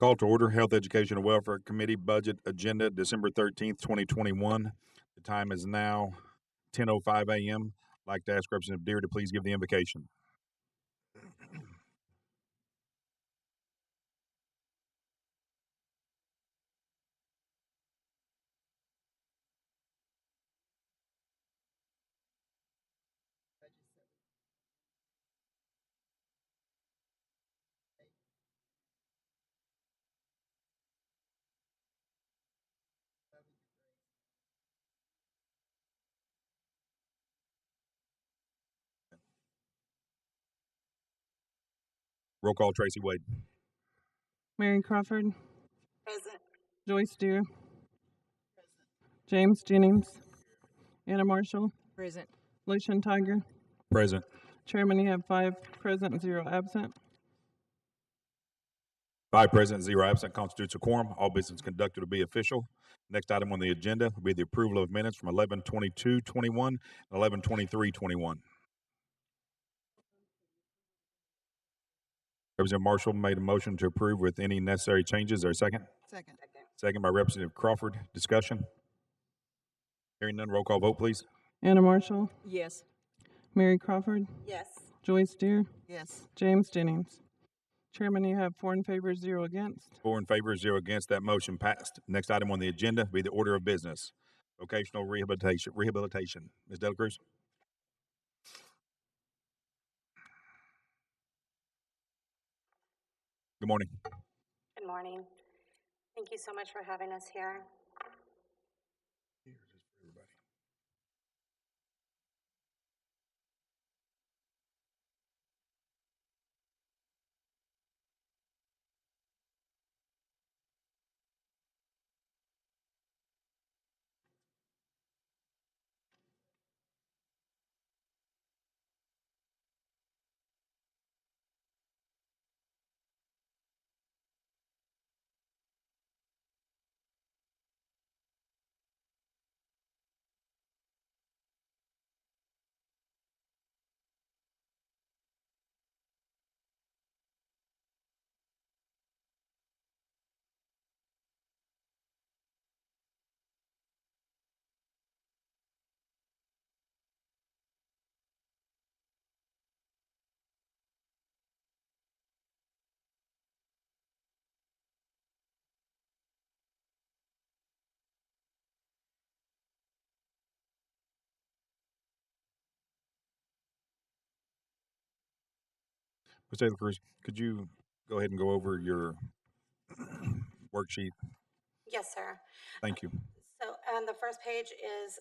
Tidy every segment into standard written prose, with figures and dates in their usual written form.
Call to order Health, Education, and Welfare Committee Budget Agenda, December 13th, 2021. The time is now 10:05 a.m. I'd like to ask Representative Deere to please give the invocation. Roll call, Tracy Wade. Mary Crawford. Present. Joyce Deere. James Jennings. Anna Marshall. Present. Lucian Tiger. Present. Chairman, you have 5 present, 0 absent. 5 present, 0 absent constitutes a quorum. All business conducted will be official. Next item on the agenda will be the approval of minutes from 11/22/21 and 11/23/21. Representative Marshall made a motion to approve with any necessary changes. Is there a second? Second. Second by Representative Crawford. Discussion? Hearing none, roll call vote, please. Anna Marshall. Yes. Mary Crawford. Yes. Joyce Deere. Yes. James Jennings. Chairman, you have 4 in favor, 0 against. 4 in favor, 0 against. That motion passed. Next item on the agenda will be the order of business. Vocational rehabilitation. Ms. Dela Cruz? Good morning. Good morning. Thank you so much for having us here. Ms. Dela Cruz, could you go ahead and go over your worksheet? Yes, sir. Thank you. So the first page is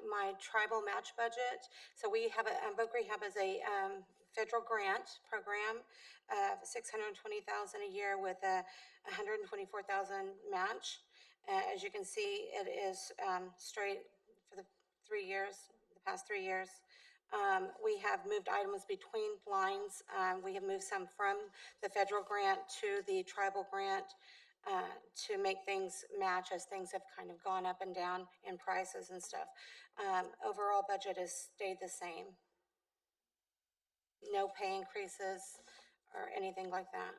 my tribal match budget. So we have Voc Rehab as a federal grant program of $620,000 a year with a $124,000 match. As you can see, it is straight for the 3 years, the past 3 years. We have moved items between lines. We have moved some from the federal grant to the tribal grant to make things match as things have kind of gone up and down in prices and stuff. Overall budget has stayed the same. No pay increases or anything like that.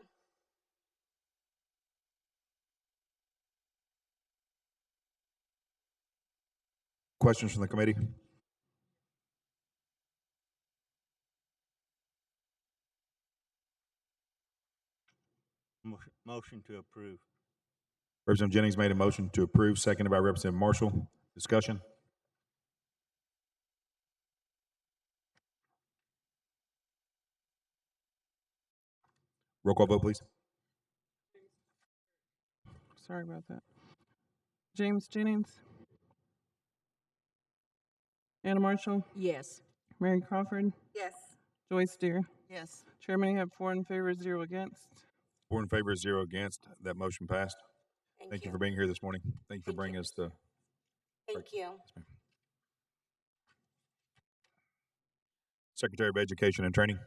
Questions from the committee? Motion to approve. Representative Jennings made a motion to approve, seconded by Representative Marshall. Discussion? Roll call vote, please. Sorry about that. James Jennings. Anna Marshall. Yes. Mary Crawford. Yes. Joyce Deere. Yes. Chairman, you have 4 in favor, 0 against. 4 in favor, 0 against. That motion passed. Thank you for being here this morning. Thank you for bringing us the. Thank you. Yes, ma'am. Secretary of Education and Training.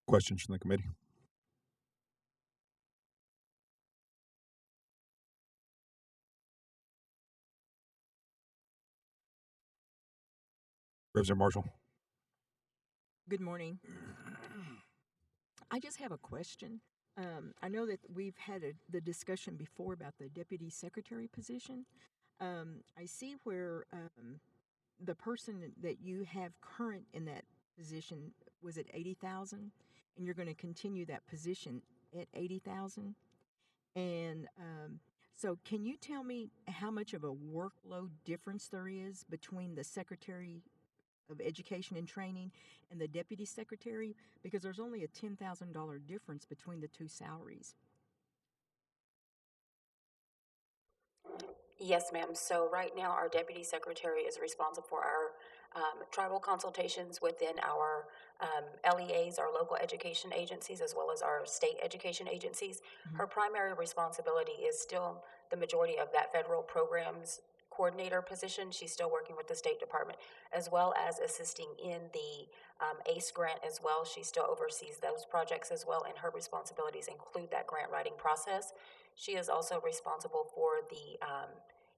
Questions from the committee? Representative Marshall. Good morning. I just have a question. I know that we've had the discussion before about the deputy secretary position. I see where the person that you have current in that position was at 80,000, and you're going to continue that position at 80,000. And so, can you tell me how much of a workload difference there is between the secretary of Education and Training and the Deputy Secretary, because there's only a $10,000 difference between the two salaries. Yes, ma'am. So right now, our deputy secretary is responsible for our tribal consultations within our LEAs, our local education agencies, as well as our state education agencies. Mhm. Her primary responsibility is still the majority of that federal programs coordinator position. She's still working with the State Department, as well as assisting in the ACE grant as well. She still oversees those projects as well, and her responsibilities include that grant writing process. She is also responsible for the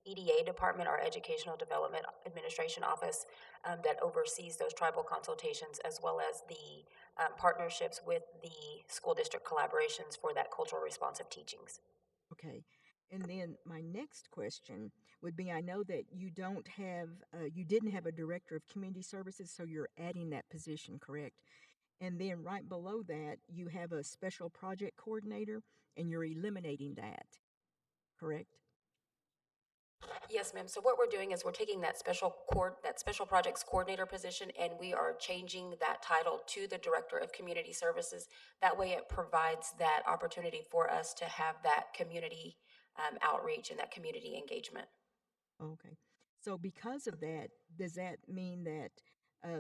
EDA department, our Educational Development Administration Office, that oversees those tribal consultations, as well as the partnerships with the school district collaborations for that cultural responsive teachings. Okay. And then my next question would be, I know that you don't have, you didn't have a director of community services, so you're adding that position, correct? And then right below that, you have a special project coordinator, and you're eliminating that, correct? Yes, ma'am. So what we're doing is we're taking that that special projects coordinator position, and we are changing that title to the Director of Community Services. That way it provides that opportunity for us to have that community outreach and that community engagement. Okay. So because of that, does that mean that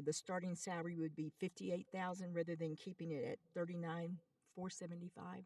the starting salary would be 58,000 rather than keeping it at 39,475?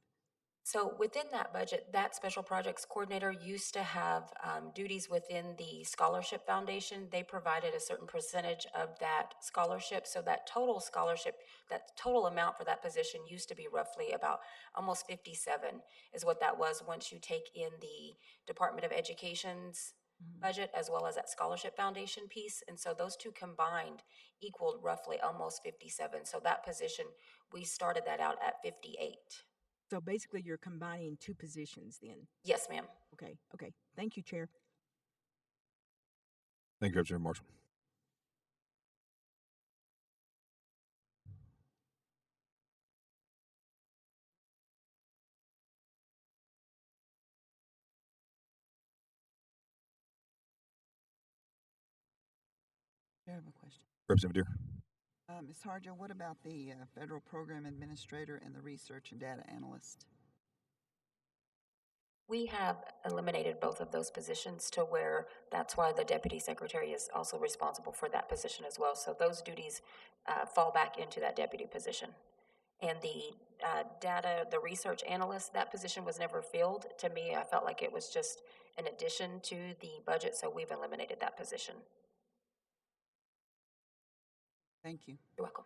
So within that budget, that special projects coordinator used to have duties within the scholarship foundation. They provided a certain percentage of that scholarship. So that total scholarship, that total amount for that position used to be roughly about almost 57 is what that was once you take in the Department of Education's budget as well as that scholarship foundation piece. And so those two combined equaled roughly almost 57. So that position, we started that out at 58. So basically, you're combining two positions then. Yes, ma'am. Okay. Okay. Thank you, Chair. Thank you, Representative Marshall. I have a question. Representative Deer. Ms. Harjo, what about the federal program administrator and the research and data analyst? We have eliminated both of those positions to where that's why the deputy secretary is also responsible for that position as well. So those duties fall back into that deputy position. And the the research analyst, that position was never filled. To me, I felt like it was just an addition to the budget, so we've eliminated that position. Thank you. You're welcome.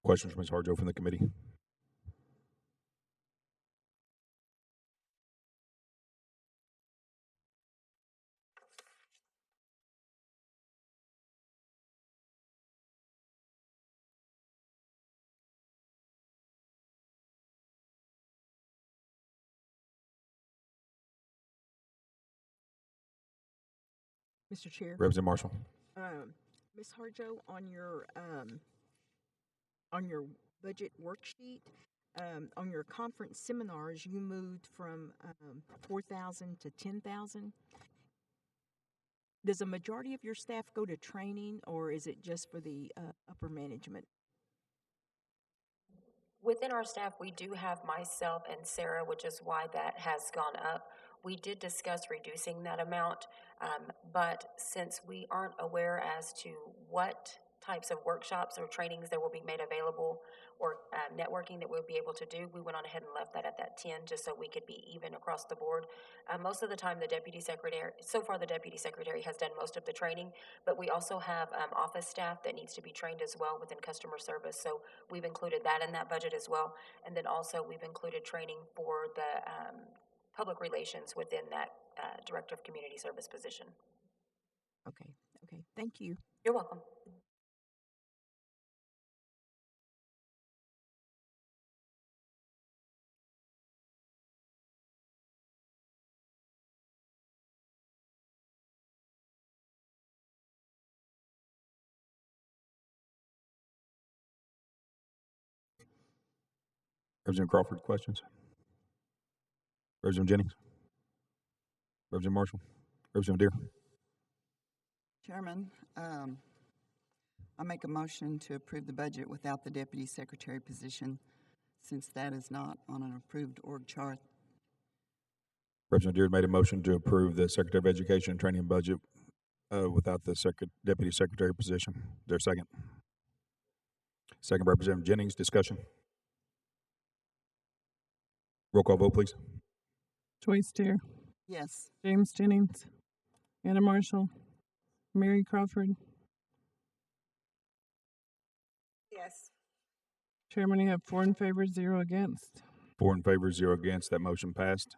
Questions from Ms. Harjo from the committee? Mr. Chair, Representative Marshall. Ms. Harjo, on your budget worksheet, on your conference seminars, you moved from 4,000 to 10,000. Does a majority of your staff go to training, or is it just for the upper management? Within our staff, we do have myself and Sarah, which is why that has gone up. We did discuss reducing that amount, but since we aren't aware as to what types of workshops or trainings that will be made available or networking that we'll be able to do, we went on ahead and left that at that 10 just so we could be even across the board. Most of the time, the deputy secretary has done most of the training, but we also have office staff that needs to be trained as well within customer service. So we've included that in that budget as well. And then also we've included training for the public relations within that Director of Community Service position. Okay, thank you. You're welcome. Representative Crawford, questions? Representative Jennings? Representative Marshall? Representative Deere? Chairman, I make a motion to approve the budget without the deputy secretary position, since that is not on an approved org chart. Representative Deere made a motion to approve the Secretary of Education and Training budget without the deputy secretary position. Is there a second? Second, Representative Jennings. Discussion. Roll call vote, please. Joyce Deere, Yes. James Jennings, Anna Marshall, Mary Crawford. Yes. Chairman, you have 4 in favor, 0 against. 4 in favor, 0 against. That motion passed.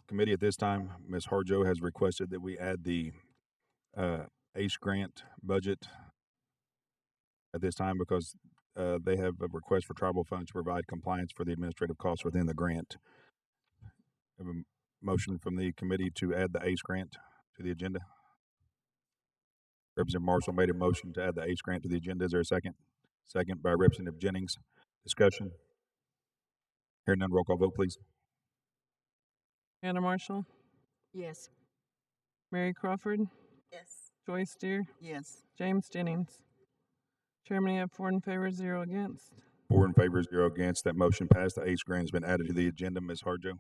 Committee, at this time, Ms. Harjo has requested that we add the ACE grant budget at this time because they have a request for tribal funds to provide compliance for the administrative costs within the grant. I have a motion from the committee to add the ACE grant to the agenda. Representative Marshall made a motion to add the ACE grant to the agenda. Is there a second? Second by Representative Jennings. Discussion. Hearing none, roll call vote, please. Anna Marshall, Yes. Mary Crawford, Yes. Joyce Deere, Yes. James Jennings. Chairman, you have 4 in favor, 0 against. 4 in favor, 0 against. That motion passed. The ACE grant has been added to the agenda. Ms. Harjo.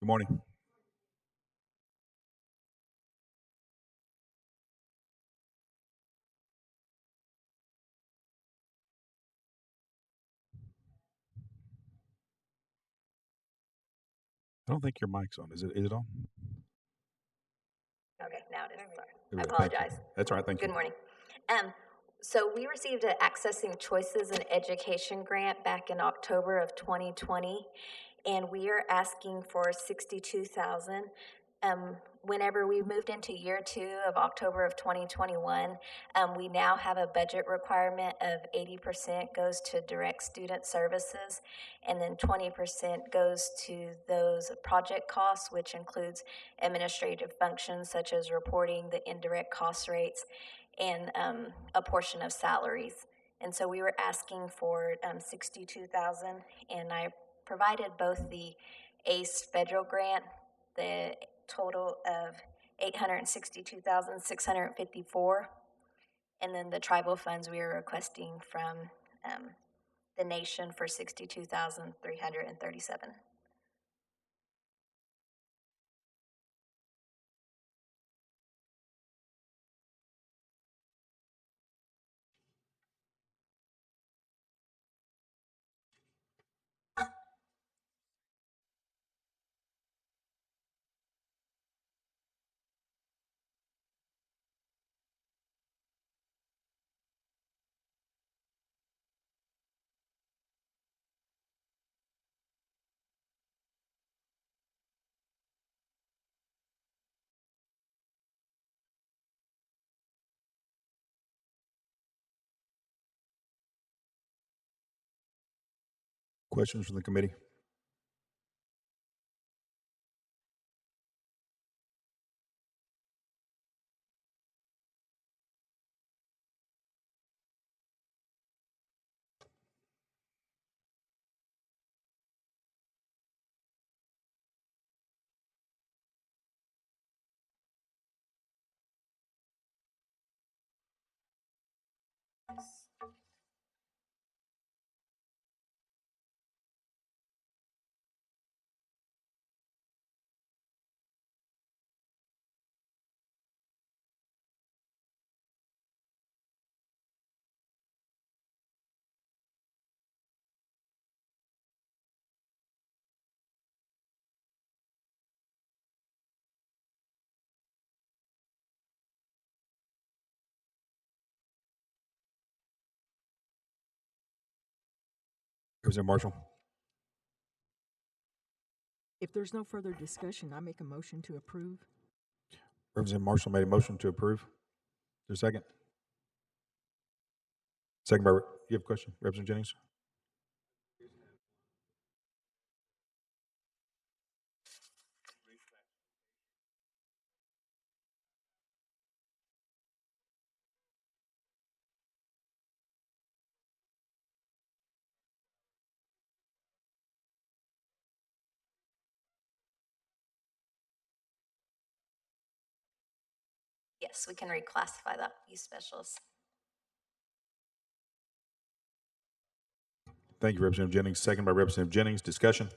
Good morning. I don't think your mic's on. Is it on? Okay, now it is. Sorry. There we I go. Thank you. apologize. That's all right. Thank you. Good morning. So we received an Accessing Choices in Education grant back in October of 2020, and we are asking for $62,000. Whenever we moved into year 2 of October of 2021, we now have a budget requirement of 80% goes to direct student services, and then 20% goes to those project costs, which includes administrative functions such as reporting the indirect cost rates and a portion of salaries. And so we were asking for $62,000, and I provided both the ACE federal grant, the total of $862,654, and then the tribal funds we were requesting from the nation for $62,337. Questions from the committee? Representative Marshall? If there's no further discussion, I make a motion to approve. Representative Marshall made a motion to approve. Is there a second? Second by, you have a question, Representative Jennings? Yes, we can reclassify that youth specialist. Thank you, Representative Jennings. Second by Representative Jennings. Discussion?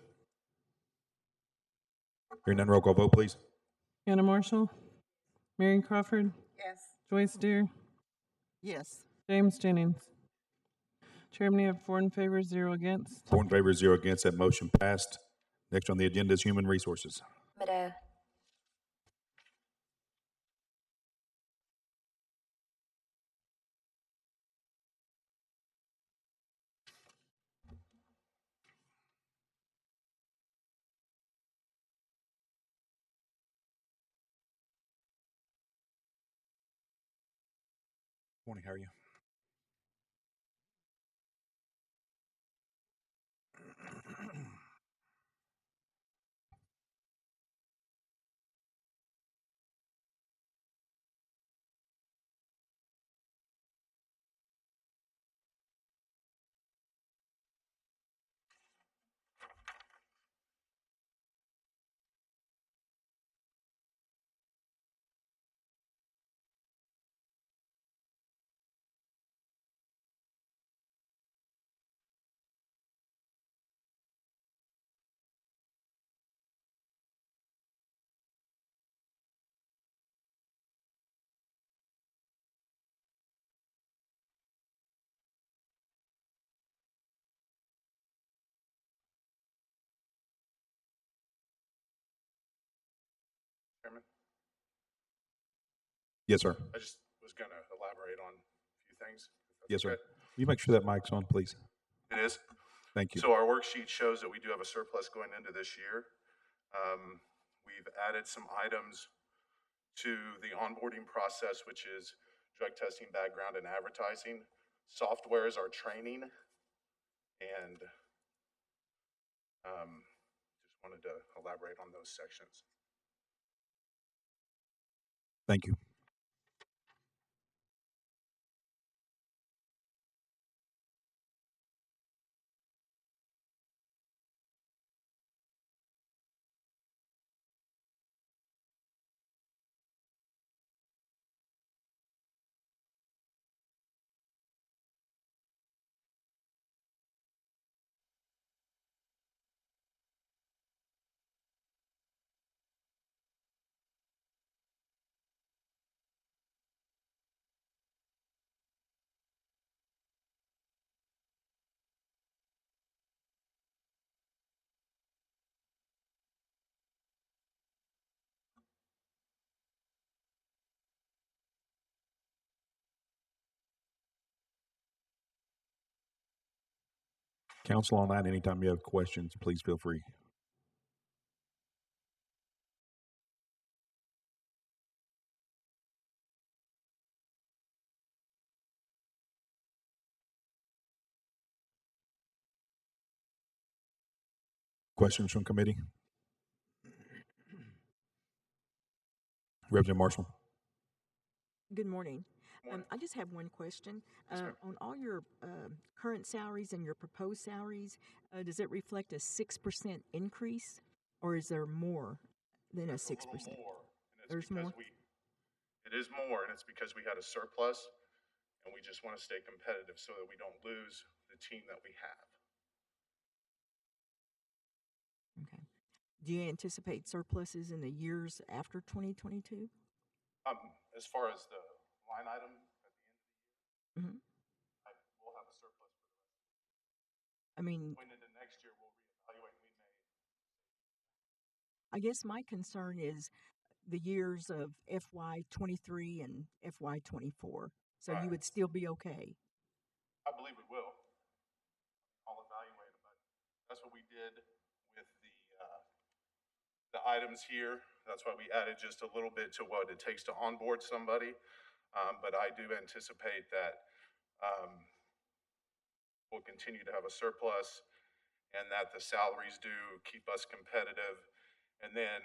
Hearing none, roll call vote, please. Anna Marshall, Mary Crawford, Yes. Joyce Deer, Yes. James Jennings. Chairman, you have 4 in favor, 0 against. 4 in favor, 0 against. That motion passed. Next on the agenda is Human Resources. Middle. Morning, how are you? Chairman, Yes, sir. I just was going to elaborate on a few things. If that's Yes, sir. okay. Will you make sure that mic's on, please? It is. Thank you. So our worksheet shows that we do have a surplus going into this year. We've added some items to the onboarding process, which is drug testing, background, and advertising. Software is our training, and just wanted to elaborate on those sections. Thank you. Council on that, anytime you have questions, please feel free. Questions from committee? Representative Marshall. Good morning. Morning. I just have one question. Yes, ma'am. On all your current salaries and your proposed salaries, does it reflect a 6% increase, or is there more than a It's 6%? a little more, and it's There's because more? it is more, and it's because we had a surplus, and we just want to stay competitive so that we don't lose the team that we have. Okay. Do you anticipate surpluses in the years after 2022? As far as the line item at the end of the year, Hmm. we'll have a surplus for the rest of the year. I mean, Going into next year, we'll reevaluate. I guess my concern is the years of FY23 and FY24. So you Right. would still be okay. I believe we will. I'll evaluate it, but that's what we did with the items here. That's why we added just a little bit to what it takes to onboard somebody. But I do anticipate that we'll continue to have a surplus and that the salaries do keep us competitive. And then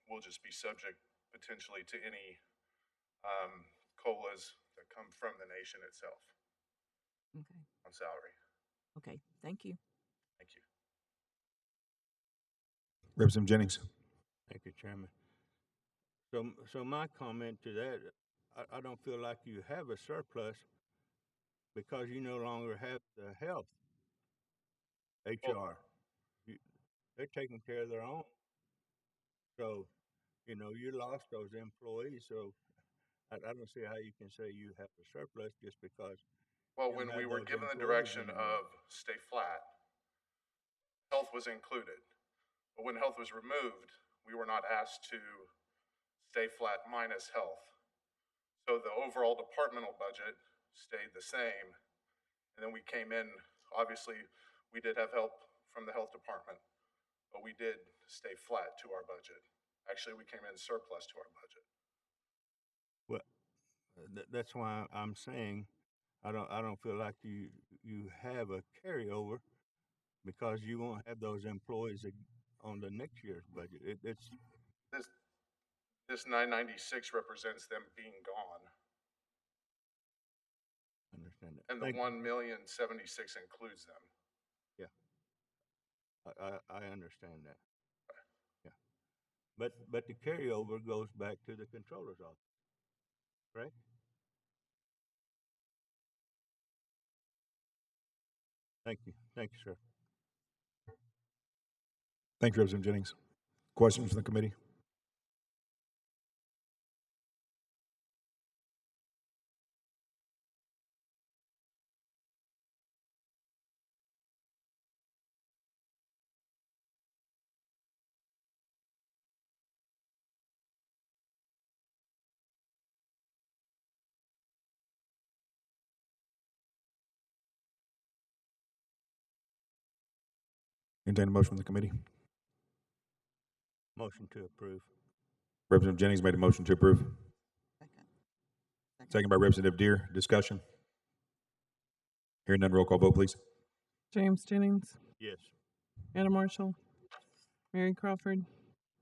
we'll just be subject potentially to any COLAs that come from the nation itself Okay. on salary. Okay. Thank you. Thank you. Representative Jennings. Thank you, Chairman. So my comment to that, I don't feel like you have a surplus because you no longer have the health HR. They're taking care of their own. So, you lost those employees. So I don't see how you can say you have a surplus just because Well, you when don't we have were those given the employees direction anymore. of stay flat, health was included. But when health was removed, we were not asked to stay flat minus health. So the overall departmental budget stayed the same. And then we came in, obviously, we did have help from the health department, but we did stay flat to our budget. Actually, we came in surplus to our budget. Well, that's why I'm saying I don't feel like you have a carryover because you won't have those employees on the next year's budget. It's This 996 represents them being gone. understand that. And the 1,076,000 includes them. Yeah, I understand that. Yeah, but the carryover goes back to the controller's office, right? Thank you, sir. Thank you, Representative Jennings. Questions from the committee? Entertain a motion from the committee. Motion to approve. Representative Jennings made a motion to approve. Second. Second by Representative Deere. Discussion. Hearing none, roll call vote, please. James Jennings, Yes. Anna Marshall, Mary Crawford,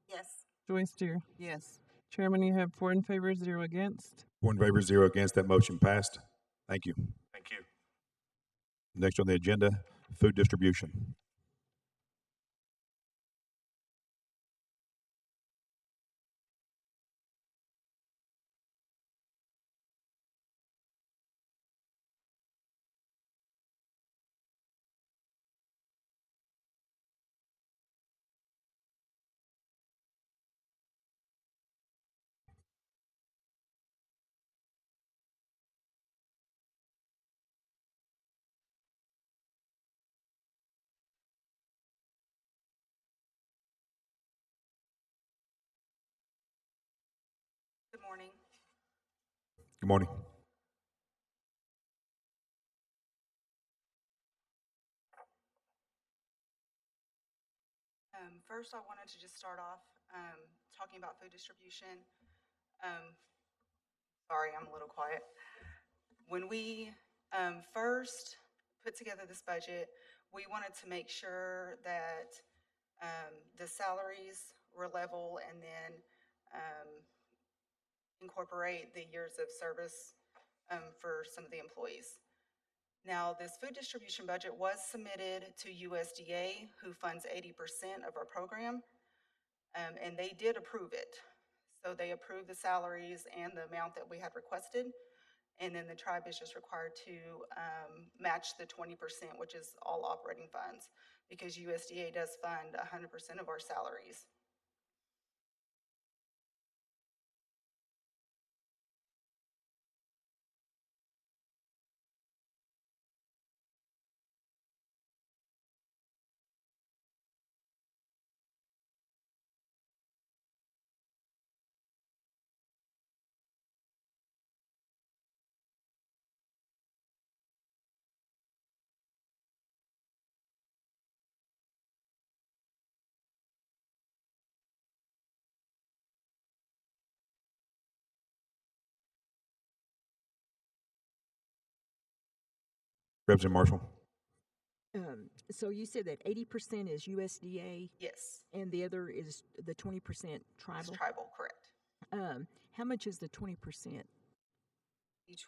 Yes. Joyce Deere. Yes. Chairman, you have 4 in favor, 0 against. 4 in favor, 0 against. That motion passed. Thank you. Thank you. Next on the agenda, food distribution. Good morning. Good morning. First, I wanted to just start off talking about food distribution. Sorry, I'm a little quiet. When we first put together this budget, we wanted to make sure that The salaries were level, and then incorporate the years of service for some of the employees. Now, this food distribution budget was submitted to USDA, who funds 80% of our program, and they did approve it. So they approved the salaries and the amount that we had requested, and then the tribe is just required to match the 20%, which is all operating funds, because USDA does fund 100% of our salaries. Representative Marshall. So you said that 80% is USDA Yes, and the other is the 20% it's tribal? tribal, correct. How much is the 20%? The 20% is,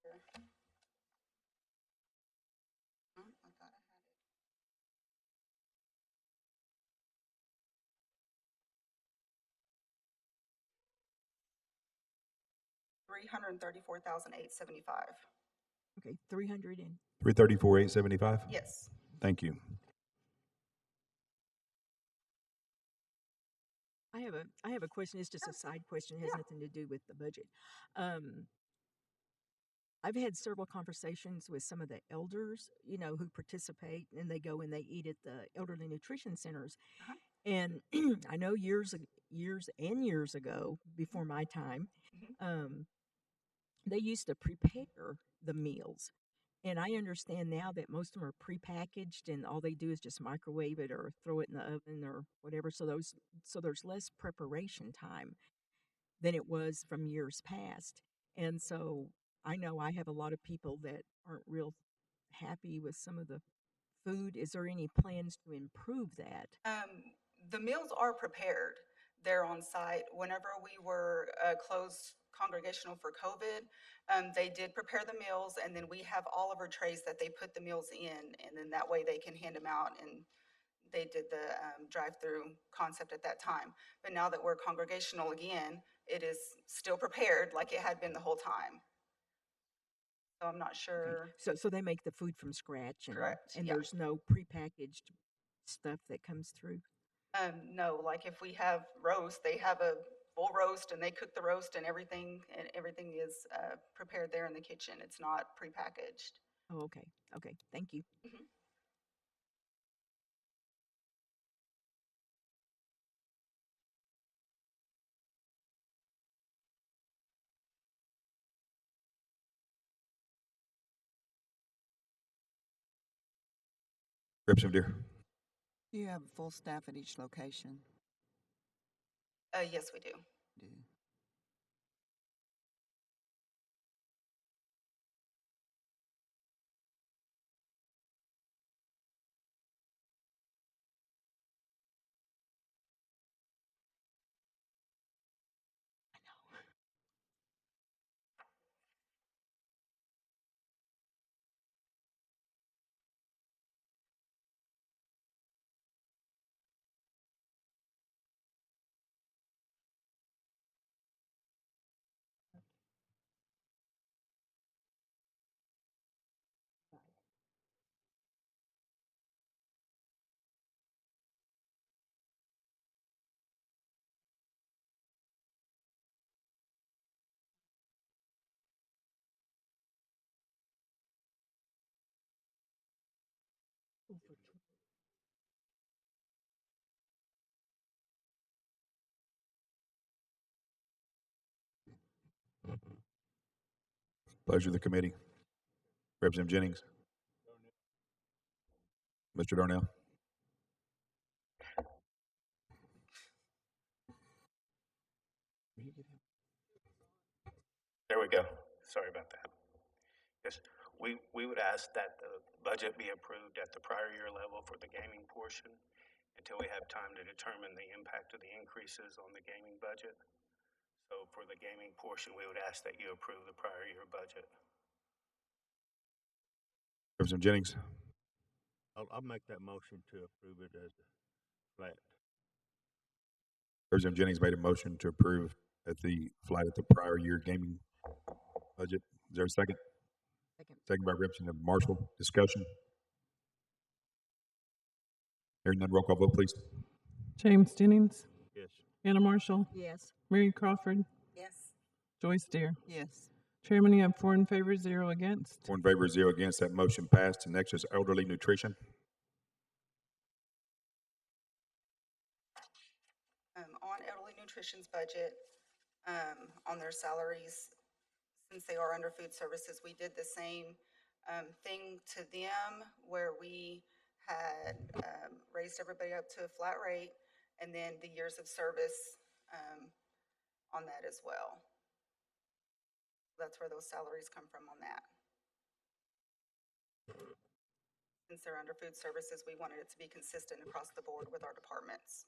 I thought I had it. $334,875. Okay, 300 and 334,875. Yes. Thank you. I have a question. It's just a side question. It has nothing to do with the budget. I've had several conversations with some of the elders, who participate and they go and they eat at the elderly nutrition centers. Uh-huh. And I know years and years ago, before my time, they used to prepare the meals. And I understand now that most of them are prepackaged and all they do is just microwave it or throw it in the oven or whatever. So there's less preparation time than it was from years past. And so I know I have a lot of people that aren't real happy with some of the food. Is there any plans to improve that? The meals are prepared. They're on site. Whenever we were closed congregational for COVID, they did prepare the meals, and then we have all of our trays that they put the meals in, and then that way they can hand them out. And they did the drive-through concept at that time. But now that we're congregational again, it is still prepared like it had been the whole time. So I'm not Okay. sure. So they make the food from scratch Correct, and yeah. there's no prepackaged stuff that comes through. No, like if we have roast, they have a full roast and they cook the roast and everything is prepared there in the kitchen. It's not prepackaged. Oh, okay. Okay. Thank you. Mhm. Representative Deer. Do you have full staff at each location? Yes, we do. Do. Pleasure of the committee. Representative Jennings. Mr. Darnell. There we go. Sorry about that. Yes, we would ask that the budget be approved at the prior year level for the gaming portion until we have time to determine the impact of the increases on the gaming budget. So for the gaming portion, we would ask that you approve the prior year budget. Representative Jennings. I'll make that motion to approve it as flat. Representative Jennings made a motion to approve at the prior year gaming budget. Is there a second? Second by Representative Marshall. Discussion. Hearing none, roll call vote, please. James Jennings, Yes. Anna Marshall, Yes. Mary Crawford, Yes. Joyce Deere. Yes. Chairman, you have 4 in favor, 0 against. 4 in favor, 0 against. That motion passed. And next is elderly nutrition. On elderly nutrition's budget, on their salaries, since they are under food services, we did the same thing to them where we had raised everybody up to a flat rate and then the years of service on that as well. That's where those salaries come from on that. Since they're under food services, we wanted it to be consistent across the board with our departments.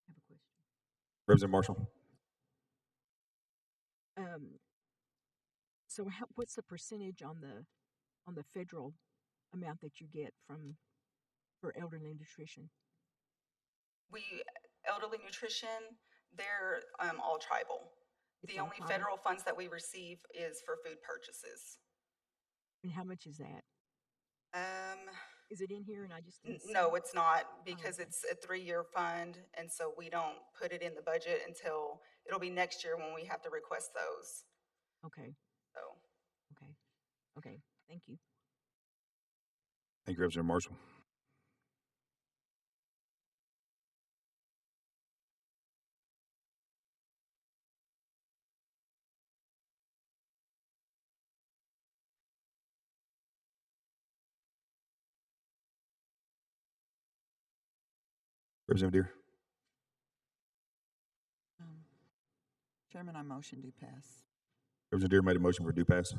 I have a question. Representative Marshall. So what's the percentage on the federal amount that you get for elderly nutrition? Elderly nutrition, they're all tribal. It's The all only tribal? federal funds that we receive is for food purchases. And how much is that? Is it in here and I just didn't see No, it? it's not, because okay. it's a 3-year fund, and so we don't put it in the budget until, it'll be next year when we have to request those, Okay, so. okay. Thank you. Thank you, Representative Marshall. Representative Deere. Chairman, I motion to pass. Representative Deere made a motion for due pass.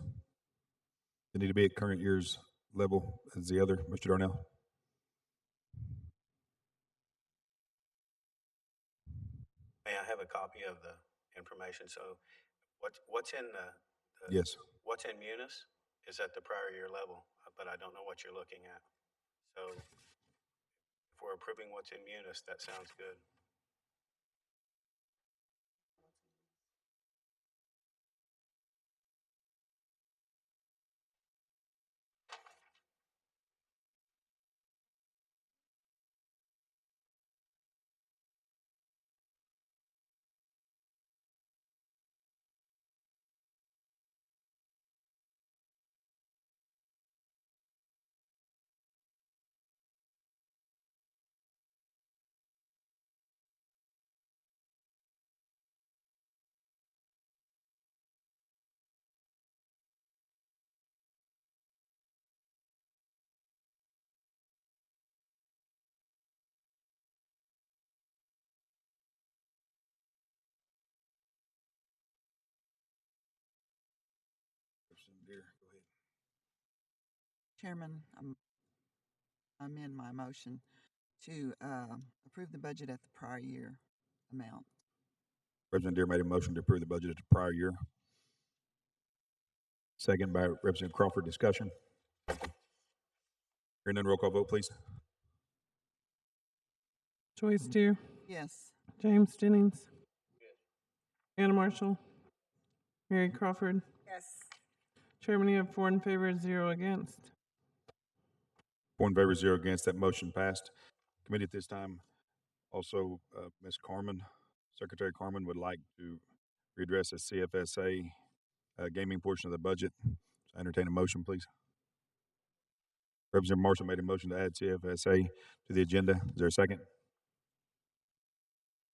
They need to be at current year's level as the other. Mr. Darnell. May I have a copy of the information? So what's in the Yes. what's in Munis is at the prior year level, but I don't know what you're looking at. So if we're approving what's in Munis, that sounds good. Representative Deere, go ahead. Chairman, I amend my motion to approve the budget at the prior year amount. Representative Deere made a motion to approve the budget at the prior year. Second by Representative Crawford. Discussion. Hearing none, roll call vote, please. Joyce Deere, Yes. James Jennings, Anna Marshall, Mary Crawford. Yes. Chairman, you have 4 in favor, 0 against. 4 in favor, 0 against. That motion passed. Committee at this time, also, Ms. Carmen, Secretary Carmen would like to readdress the CFSA gaming portion of the budget. Entertain a motion, please. Representative Marshall made a motion to add CFSA to the agenda. Is there a second?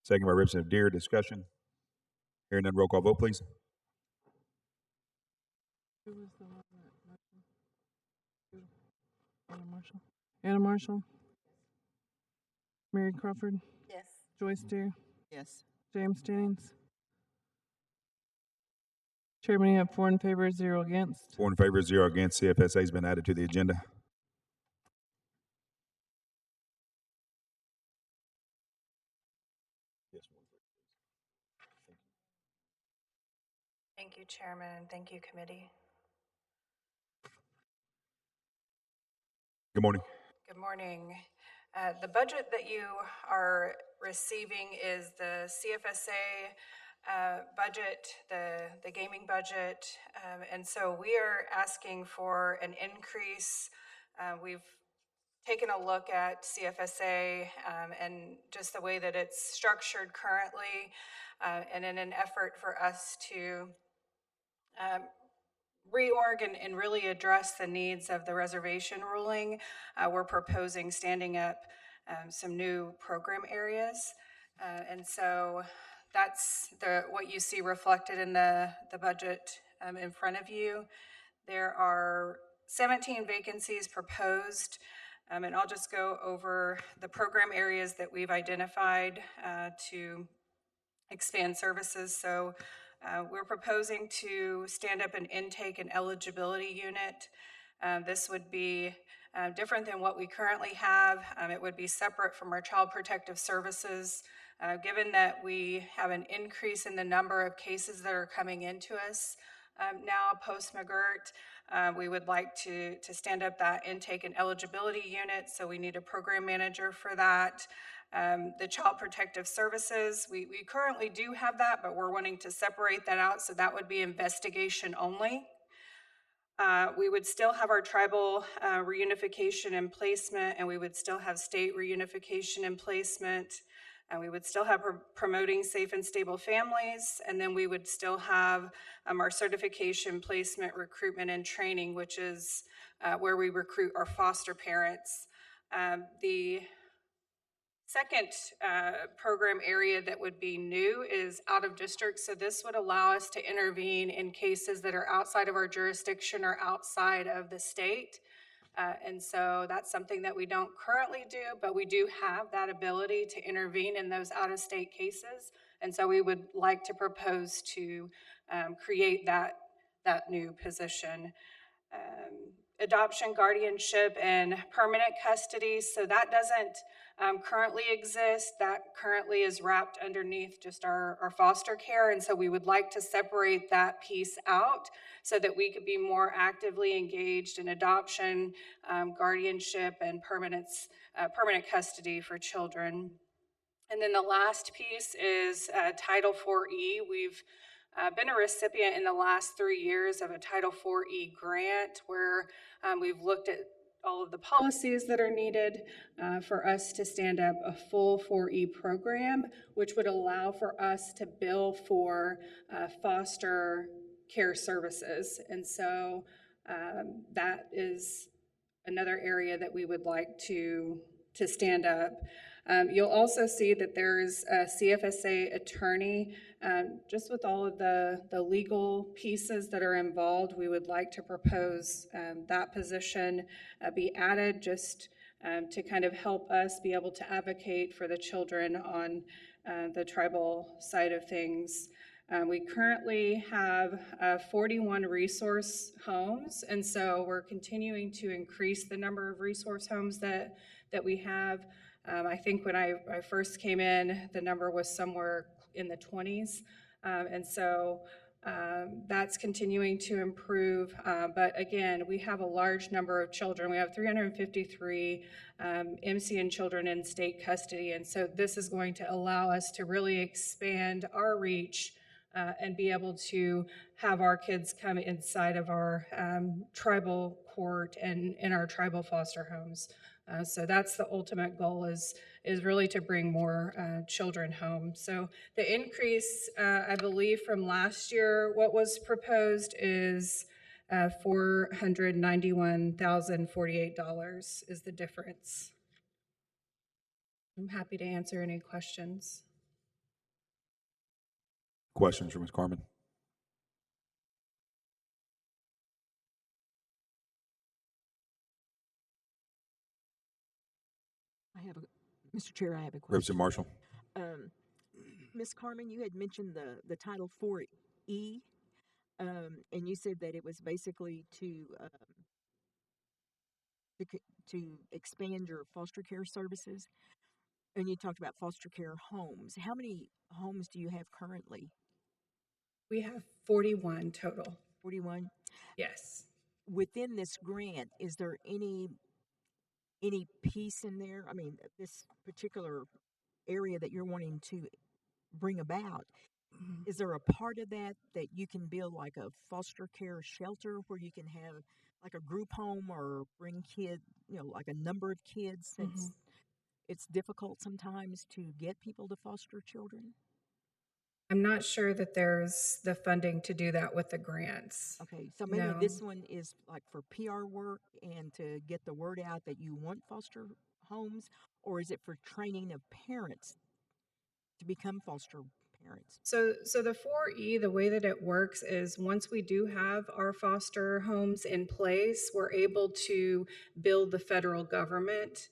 Second by Representative Deere. Discussion. Hearing none, roll call vote, please. Who was the one that motion? Anna Marshall. Anna Marshall. Mary Crawford. Yes. Joyce Deere. Yes. James Jennings. Chairman, you have 4 in favor, 0 against. 4 in favor, 0 against. CFSA has been added to the agenda. Thank you, Chairman. Thank you, committee. Good morning. Good morning. The budget that you are receiving is the CFSA budget, the gaming budget, and so we are asking for an increase. We've taken a look at CFSA and just the way that it's structured currently, and in an effort for us to reorg and really address the needs of the reservation ruling, we're proposing standing up some new program areas. And so that's what you see reflected in the budget in front of you. There are 17 vacancies proposed, and I'll just go over the program areas that we've identified to expand services. So we're proposing to stand up an intake and eligibility unit. This would be different than what we currently have. It would be separate from our child protective services. Given that we have an increase in the number of cases that are coming into us now post-McGirt, we would like to stand up that intake and eligibility unit, so we need a program manager for that. The child protective services, we currently do have that, but we're wanting to separate that out, so that would be investigation only. We would still have our tribal reunification and placement, and we would still have state reunification and placement, and we would still have promoting safe and stable families, and then we would still have our certification, placement, recruitment, and training, which is where we recruit our foster parents. The second program area that would be new is out of district. So this would allow us to intervene in cases that are outside of our jurisdiction or outside of the state. And so that's something that we don't currently do, but we do have that ability to intervene in those out-of-state cases. And so we would like to propose to create that new position. Adoption, guardianship, and permanent custody. So that doesn't currently exist. That currently is wrapped underneath just our foster care. And so we would like to separate that piece out so that we could be more actively engaged in adoption, guardianship, and permanent custody for children. And then the last piece is Title IV-E. We've been a recipient in the last 3 years of a Title IV-E grant where we've looked at all of the policies that are needed for us to stand up a full 4E program, which would allow for us to bill for foster care services. And so that is another area that we would like to stand up. You'll also see that there's a CFSA attorney. Just with all of the legal pieces that are involved, we would like to propose that position be added just to kind of help us be able to advocate for the children on the tribal side of things. We currently have 41 resource homes, and so we're continuing to increase the number of resource homes that we have. I think when I first came in, the number was somewhere in the 20s, and so that's continuing to improve. But again, we have a large number of children. We have 353 MCN children in state custody, and so this is going to allow us to really expand our reach and be able to have our kids come inside of our tribal court and in our tribal foster homes. So that's the ultimate goal is really to bring more children home. So the increase, I believe, from last year, what was proposed is $491,048 is the difference. I'm happy to answer any questions. Questions for Ms. Carmen? Mr. Chair, I have a question. Representative Marshall? Ms. Carmen, you had mentioned the Title 4E, and you said that it was basically to expand your foster care services, and you talked about foster care homes. How many homes do you have currently? We have 41 total. 41? Yes. Within this grant, is there any piece in there? I mean, this particular area that you're wanting to bring about, is there a part of that you can build like a foster care shelter where you can have like a group home or bring kids, like a number of kids, since it's difficult sometimes to get people to foster children? I'm not sure that there's the funding to do that with the grants. Okay, so maybe No. this one is like for PR work and to get the word out that you want foster homes, or is it for training of parents to become foster parents? So the 4E, the way that it works is once we do have our foster homes in place, we're able to bill the federal government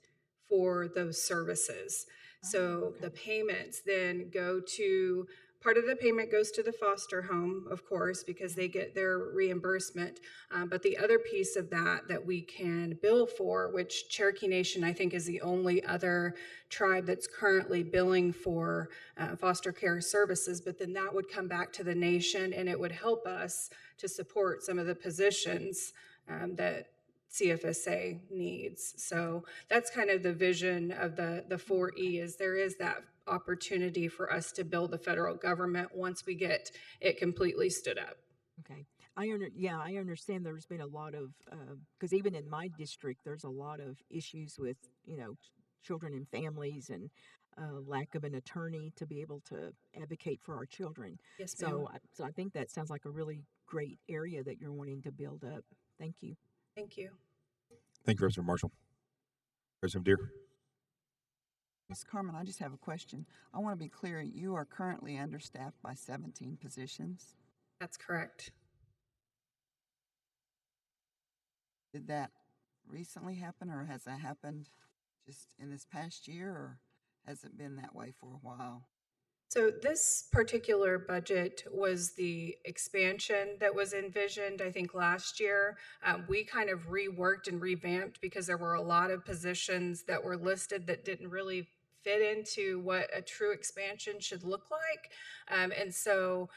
for those services. So the payments then go to, part of the payment goes to the foster home, of course, because they get their reimbursement. But the other piece of that we can bill for, which Cherokee Nation, I think, is the only other tribe that's currently billing for foster care services, but then that would come back to the nation and it would help us to support some of the positions that CFSA needs. So that's kind of the vision of the 4E, is there is that opportunity for us to build the federal government once we get it completely stood up. Okay. I understand there's been a lot of, because even in my district, there's a lot of issues with, children and families and lack of an attorney to be able to advocate for our children. Yes, ma'am. So I think that sounds like a really great area that you're wanting to build up. Thank you. Thank you. Thank you, Representative Marshall. Representative Deere? Ms. Carmen, I just have a question. I want to be clear, you are currently understaffed by 17 positions. That's correct. Did that recently happen, or has that happened just in this past year, or has it been that way for a while? So this particular budget was the expansion that was envisioned, I think, last year. We kind of reworked and revamped because there were a lot of positions that were listed that didn't really fit into what a true expansion should look like. And so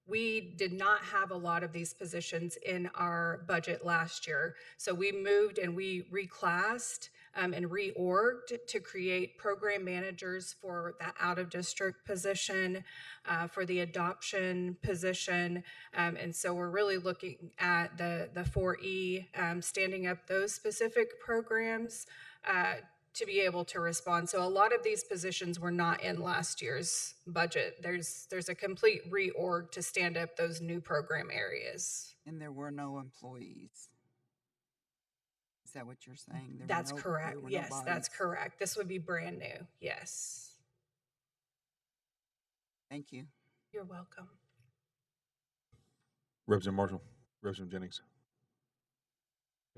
we did not have a lot of these positions in our budget last year. So we moved and we reclassed and reorged to create program managers for that out-of-district position, for the adoption position. And so we're really looking at the 4E, standing up those specific programs to be able to respond. So a lot of these positions were not in last year's budget. There's a complete reorg to stand up those new program areas. And there were no employees. Is that what you're saying? That's correct. Yes, that's correct. This would be brand new. Yes. Thank you. You're welcome. Representative Marshall? Representative Jennings?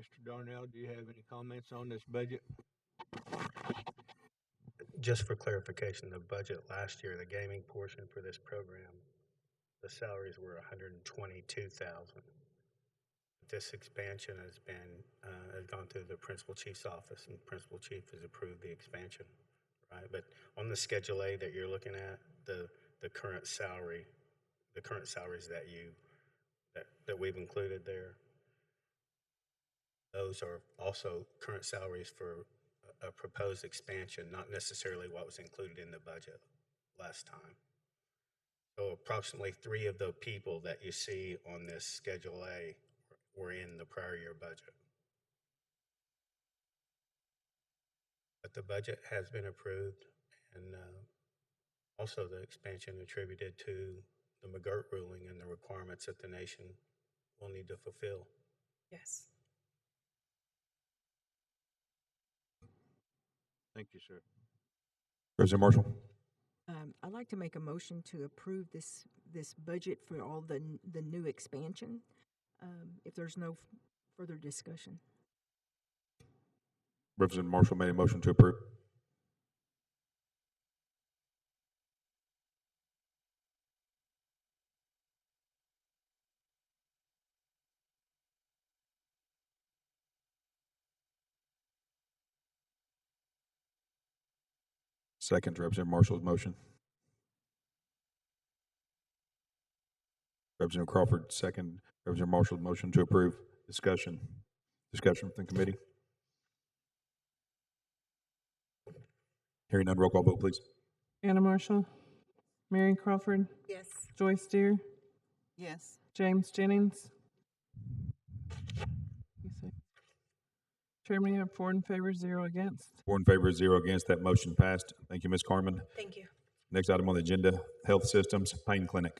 Mr. Darnell, do you have any comments on this budget? Just for clarification, the budget last year, the gaming portion for this program, the salaries were $122,000. This expansion has gone through the principal chief's office, and the principal chief has approved the expansion, right? But on the Schedule A that you're looking at, the current salaries that we've included there, those are also current salaries for a proposed expansion, not necessarily what was included in the budget last time. So approximately 3 of the people that you see on this Schedule A were in the prior year budget. But the budget has been approved, and also the expansion attributed to the McGirt ruling and the requirements that the nation will need to fulfill. Yes. Thank you, sir. Representative Marshall. I'd like to make a motion to approve this budget for all the new expansion. If there's no further discussion. Representative Marshall made a motion to approve. Second to Representative Marshall's motion. Representative Crawford, second. Representative Marshall's motion to approve. Discussion. Discussion from the committee. Hearing none, roll call vote, please. Anna Marshall, Mary Crawford, Yes. Joyce Deere, Yes. James Jennings. You say. Chairman, you have 4 in favor, 0 against. 4 in favor, 0 against. That motion passed. Thank you, Ms. Carmen. Thank you. Next item on the agenda, Health Systems Pain Clinic.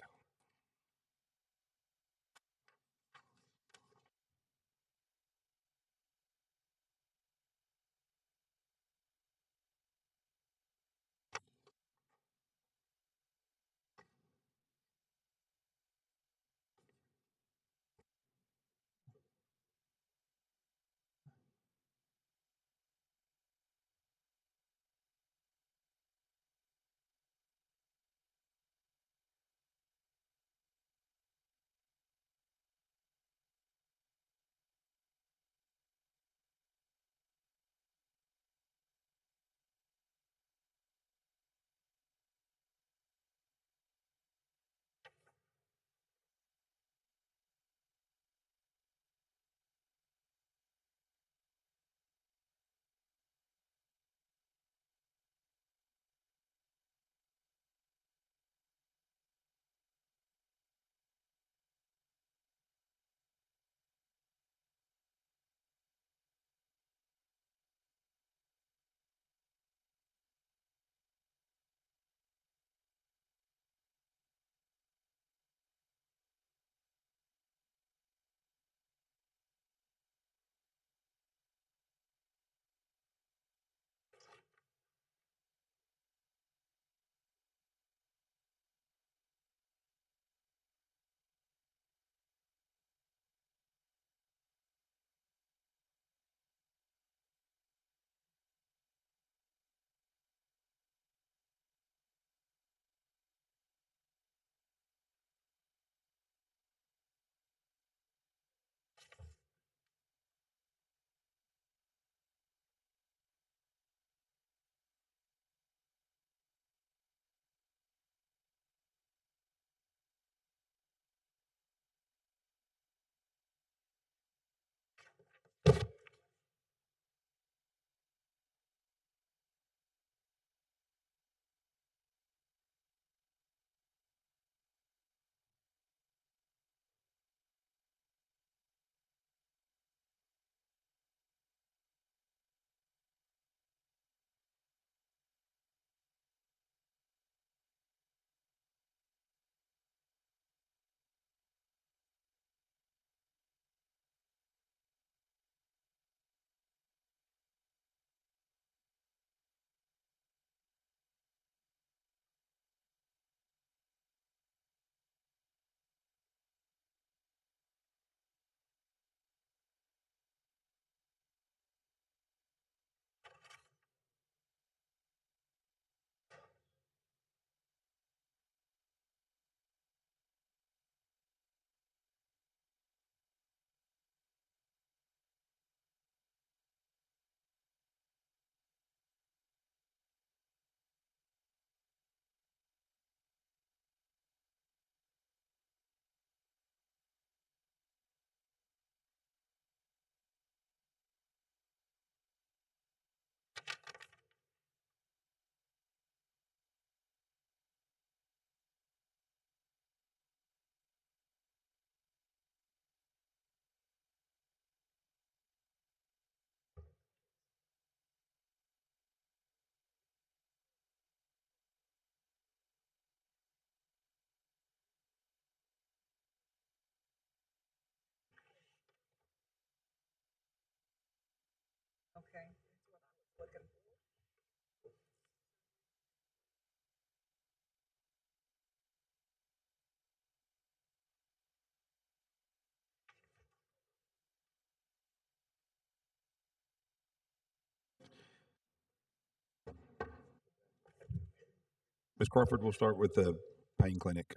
Ms. Crawford, we'll start with the pain clinic.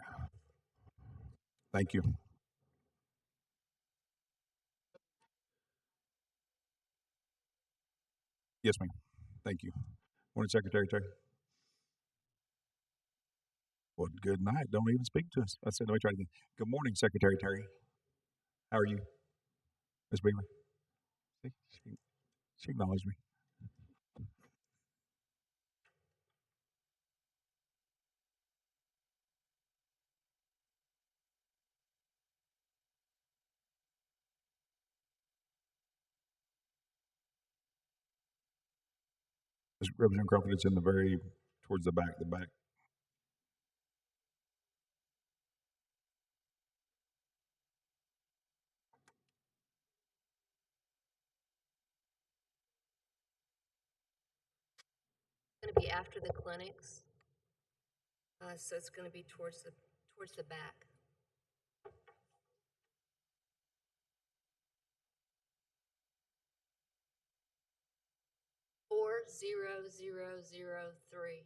Thank you. Yes, ma'am. Thank you. Morning, Secretary Terry. Well, good night. Don't even speak to us. I said, let me try it again. Good morning, Secretary Terry. How are you? Ms. Beamer? See, she acknowledged me. Representative Crawford, it's in the very, towards the back, Going to be after the clinics, so it's going to be towards the back. 40003.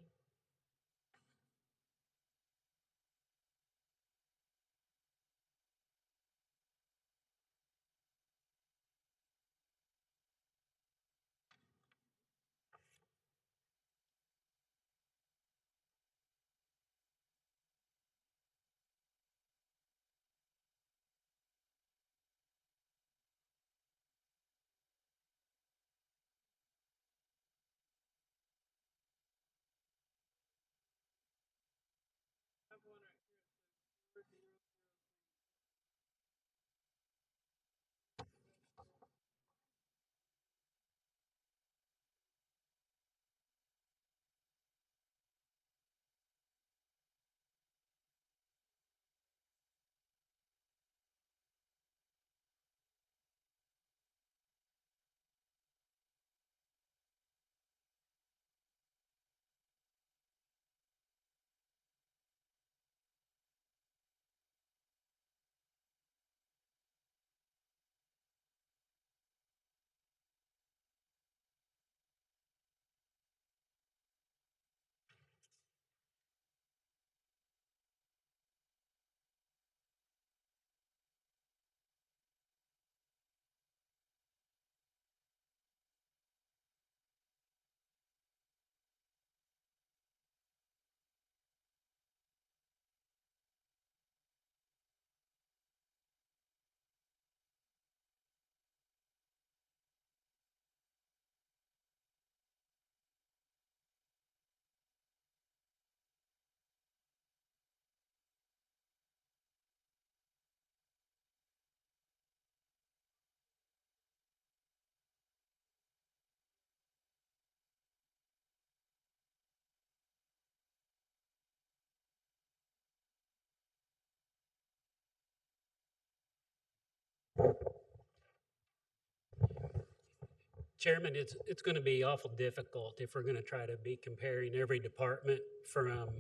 Chairman, it's going to be awful difficult if we're going to try to be comparing every department from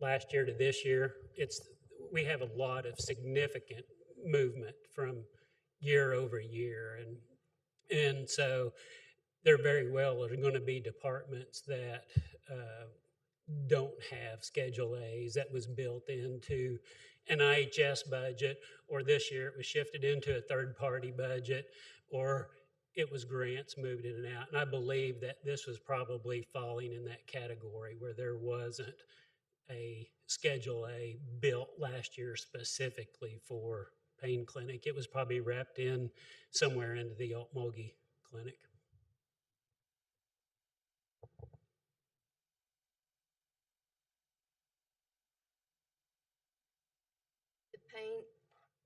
last year to this year. We have a lot of significant movement from year over year, and so there very well are going to be departments that don't have Schedule A's that was built into an IHS budget, or this year it was shifted into a third-party budget, or it was grants moved in and out. And I believe that this was probably falling in that category where there wasn't a Schedule A built last year specifically for pain clinic. It was probably wrapped in somewhere into the Altmogi clinic.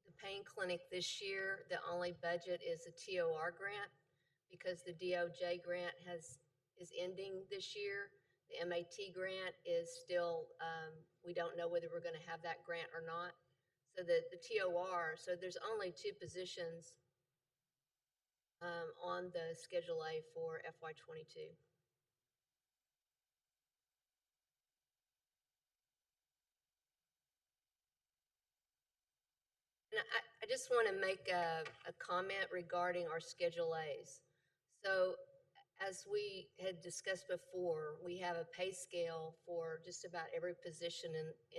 The pain clinic this year, the only budget is a TOR grant because the DOJ grant is ending this year. The MAT grant is still, we don't know whether we're going to have that grant or not. So the TOR, so there's only 2 positions on the Schedule A for FY22. And I just want to make a comment regarding our Schedule A's. So as we had discussed before, we have a pay scale for just about every position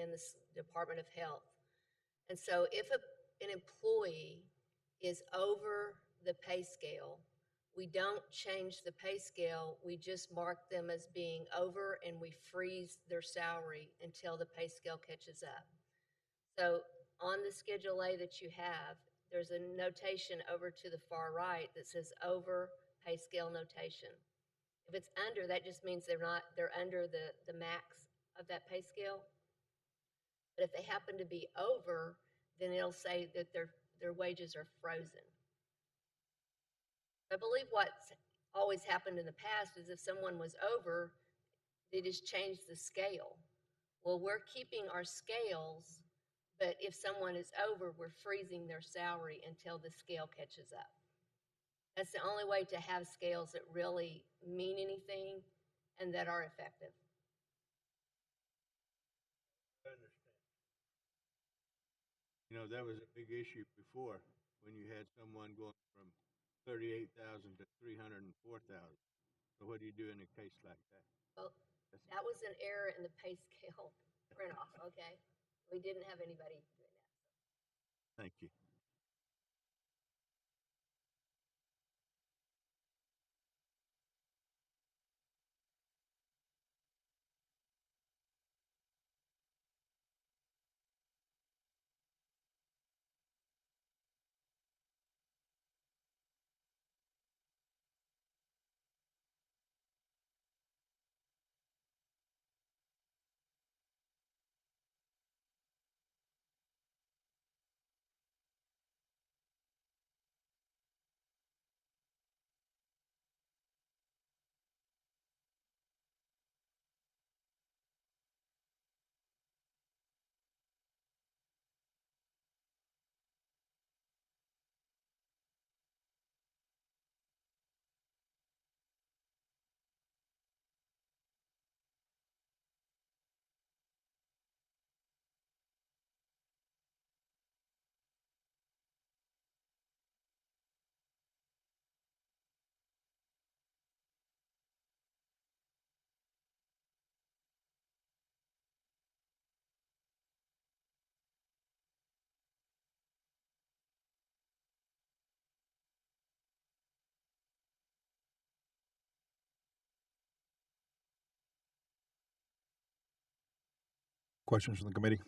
in this Department of Health. And so if an employee is over the pay scale, we don't change the pay scale, we just mark them as being over and we freeze their salary until the pay scale catches up. So on the Schedule A that you have, there's a notation over to the far right that says over pay scale notation. If it's under, that just means they're under the max of that pay scale. But if they happen to be over, then it'll say that their wages are frozen. I believe what's always happened in the past is if someone was over, they just changed the scale. Well, we're keeping our scales, but if someone is over, we're freezing their salary until the scale catches up. That's the only way to have scales that really mean anything and that are effective. I understand. You know, that was a big issue before when you had someone going from 38,000 to 304,000. So what do you do in a case like that? Well, that was an error in the pay scale runoff, okay? We didn't have anybody doing that. Thank you. Questions from the committee?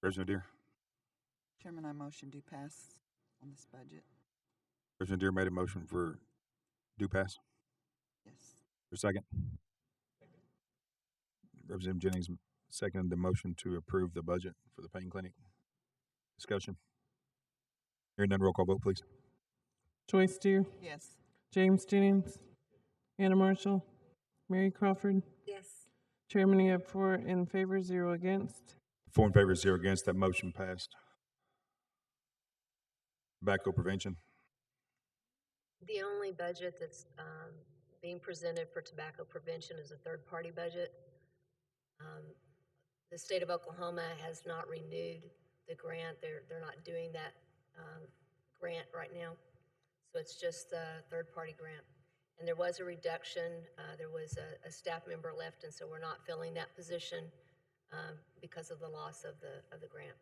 President Deere? Chairman, I motion to pass on this budget. President Deere made a motion for due pass. Yes. For a second? Representative Jennings seconded the motion to approve the budget for the pain clinic. Discussion. Hearing none, roll call vote, please. Joyce Deer, Yes. James Jennings, Anna Marshall, Mary Crawford. Yes. Chairman, you have 4 in favor, 0 against. 4 in favor, 0 against. That motion passed. Tobacco prevention. The only budget that's being presented for tobacco prevention is a third-party budget. The state of Oklahoma has not renewed the grant. They're not doing that grant right now. So it's just the third-party grant. And there was a reduction. There was a staff member left, and so we're not filling that position because of the loss of the grant.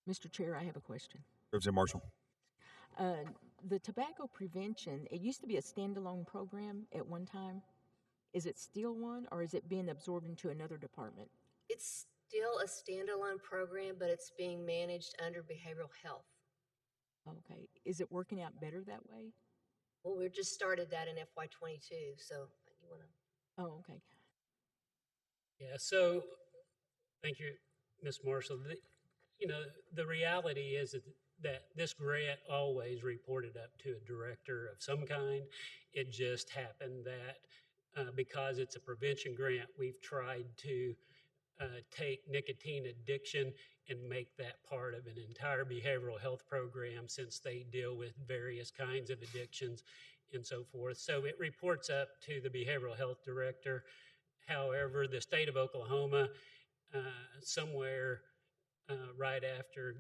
Mr. Chair, I have a question. Representative Marshall. The tobacco prevention, it used to be a standalone program at one time. Is it still one, or is it being absorbed into another department? It's still a standalone program, but it's being managed under behavioral health. Okay. Is it working out better that way? Well, we just started that in FY22, so you want to... Oh, okay. Yeah, so thank you, Ms. Marshall. The reality is that this grant always reported up to a director of some kind. It just happened that because it's a prevention grant, we've tried to take nicotine addiction and make that part of an entire behavioral health program, since they deal with various kinds of addictions and so forth. So it reports up to the behavioral health director. However, the state of Oklahoma, somewhere right after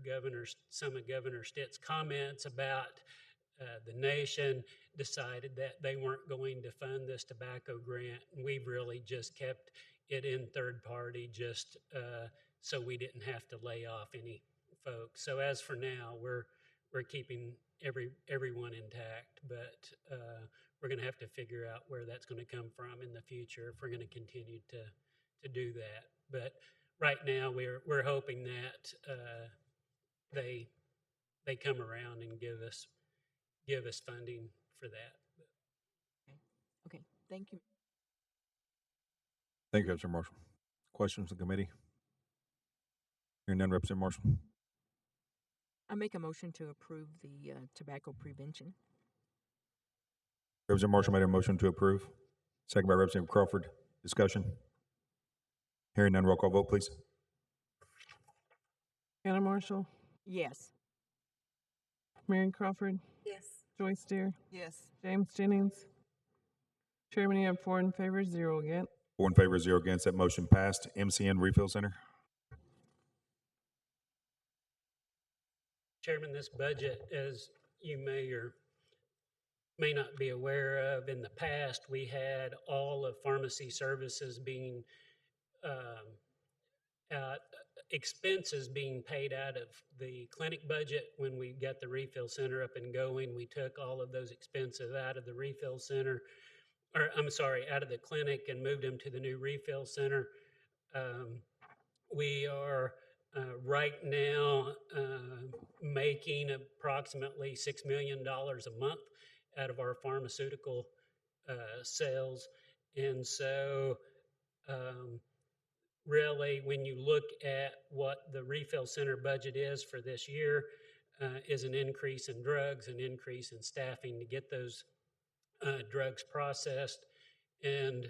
some of Governor Stitt's comments about the nation, decided that they weren't going to fund this tobacco grant. And we've really just kept it in third party, just so we didn't have to lay off any folks. So as for now, we're keeping everyone intact, but we're going to have to figure out where that's going to come from in the future if we're going to continue to do that. But right now, we're hoping that they come around and give us funding for that. Okay. Thank you. Thank you, Representative Marshall. Questions from the committee? Hearing none, Representative Marshall. I make a motion to approve the tobacco prevention. Representative Marshall made a motion to approve. Second by Representative Crawford. Discussion. Hearing none, roll call vote, please. Anna Marshall, Yes. Mary Crawford, Yes. Joyce Deer, Yes. James Jennings. Chairman, you have 4 in favor, 0 against. 4 in favor, 0 against. That motion passed. MCN Refill Center. Chairman, this budget, as you may or may not be aware of, in the past, we had all of pharmacy services being expenses being paid out of the clinic budget. When we got the refill center up and going, we took all of those expenses out of the refill center, or I'm sorry, out of the clinic and moved them to the new refill center. We are right now making approximately $6 million a month out of our pharmaceutical sales. And so really, when you look at what the refill center budget is for this year, is an increase in drugs, an increase in staffing to get those drugs processed. And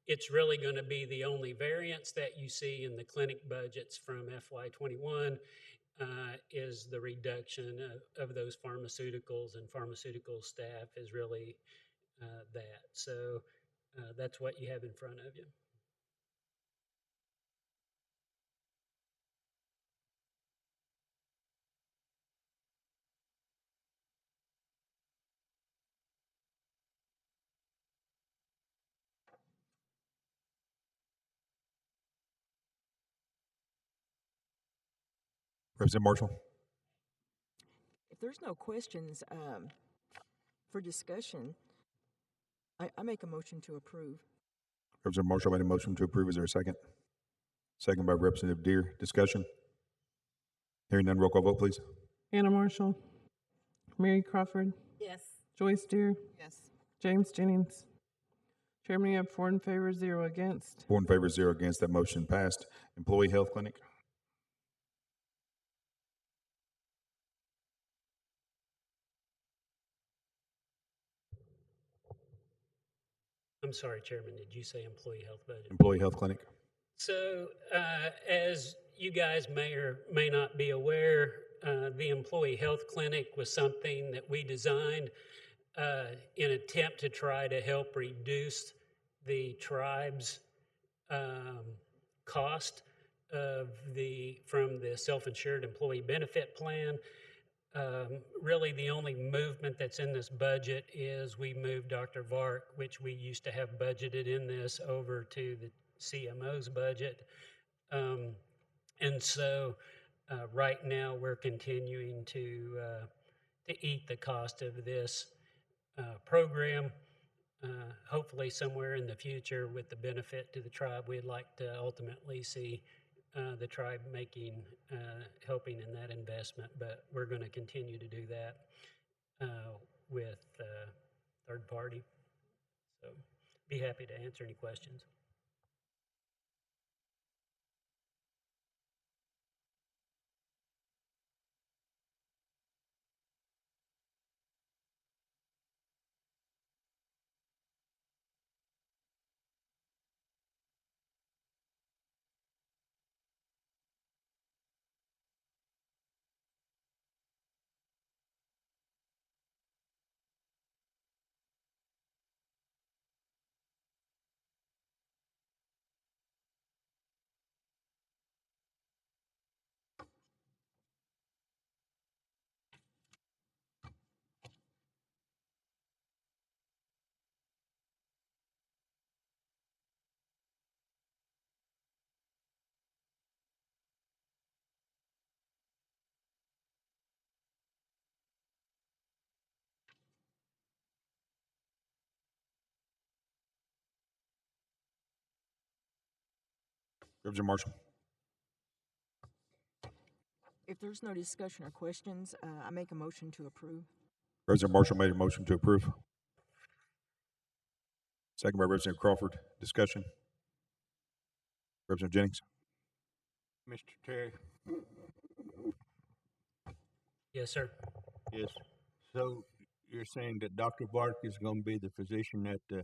it's really going to be the only variance that you see in the clinic budgets from FY21 is the reduction of those pharmaceuticals, and pharmaceutical staff is really that. So that's what you have in front of you. Representative Marshall. there's no questions for discussion, I make a motion to approve. Representative Marshall made a motion to approve. Is there a second? Second by Representative Deere. Discussion? Hearing none, roll call vote, please. Anna Marshall, Mary Crawford, Yes. Joyce Deere, Yes. James Jennings. Chairman, you have 4 in favor, 0 against. 4 in favor, 0 against. That motion passed. Employee Health Clinic. I'm sorry, Chairman, did you say employee health budget? Employee Health Clinic. So, as you guys may or may not be aware, the employee health clinic was something that we designed in an attempt to try to help reduce the tribe's cost from the self-insured employee benefit plan. Really, the only movement that's in this budget is we moved Dr. Voc, which we used to have budgeted in this, over to the CMO's budget. And so right now we're continuing to eat the cost of this program. Hopefully somewhere in the future, with the benefit to the tribe, we'd like to ultimately see the tribe helping in that investment, but we're going to continue to do that with third party. So be happy to answer any questions. Representative Marshall. If there's no discussion or questions, I make a motion to approve. Representative Marshall made a motion to approve. Second by Representative Crawford. Discussion? Representative Jennings. Mr. Terry? Yes, sir. Yes. So you're saying that Dr. Bark is going to be the physician at the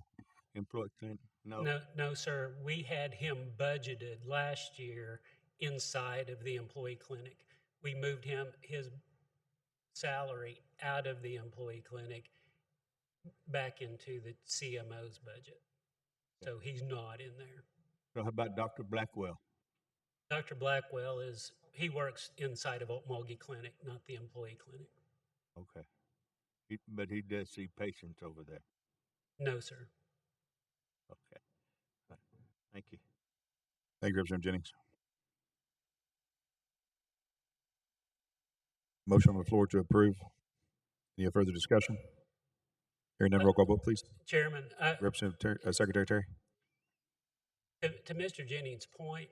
employee clinic? No, sir. We had him budgeted last year inside of the employee clinic. We moved his salary out of the employee clinic back into the CMO's budget. So he's not in there. So how about Dr. Blackwell? Dr. Blackwell he works inside of Okmulgee Clinic, not the employee clinic. Okay. But he does see patients over there? No, sir. Okay. Thank you. Thank you, Representative Jennings. Motion on the floor to approve. Any further discussion? Hearing none, roll call vote, please. Chairman, Representative Secretary Terry. To Mr. Jennings' point,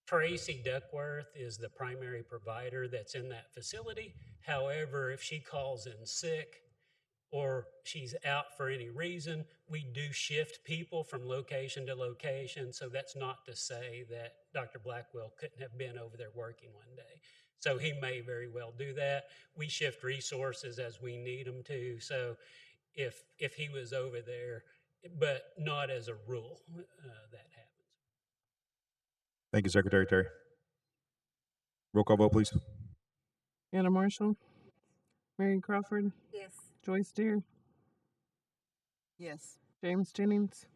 Tracy Duckworth is the primary provider that's in that facility. However, if she calls in sick or she's out for any reason, we do shift people from location to location. So that's not to say that Dr. Blackwell couldn't have been over there working one day. So he may very well do that. We shift resources as we need them to. So if he was over there, but not as a rule, that happens. Thank you, Secretary Terry. Roll call vote, please. Anna Marshall, Mary Crawford, Yes. Joyce Deere, Yes. James Jennings.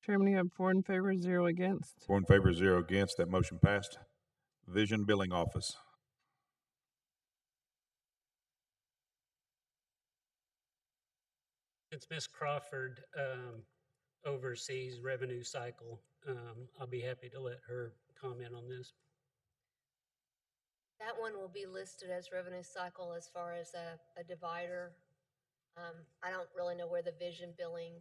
Chairman, you have 4 in favor, 0 against. 4 in favor, 0 against. That motion passed. Vision Billing Office. Since Ms. Crawford oversees revenue cycle, I'll be happy to let her comment on this. That one will be listed as revenue cycle as far as a divider. I don't really know where the vision billing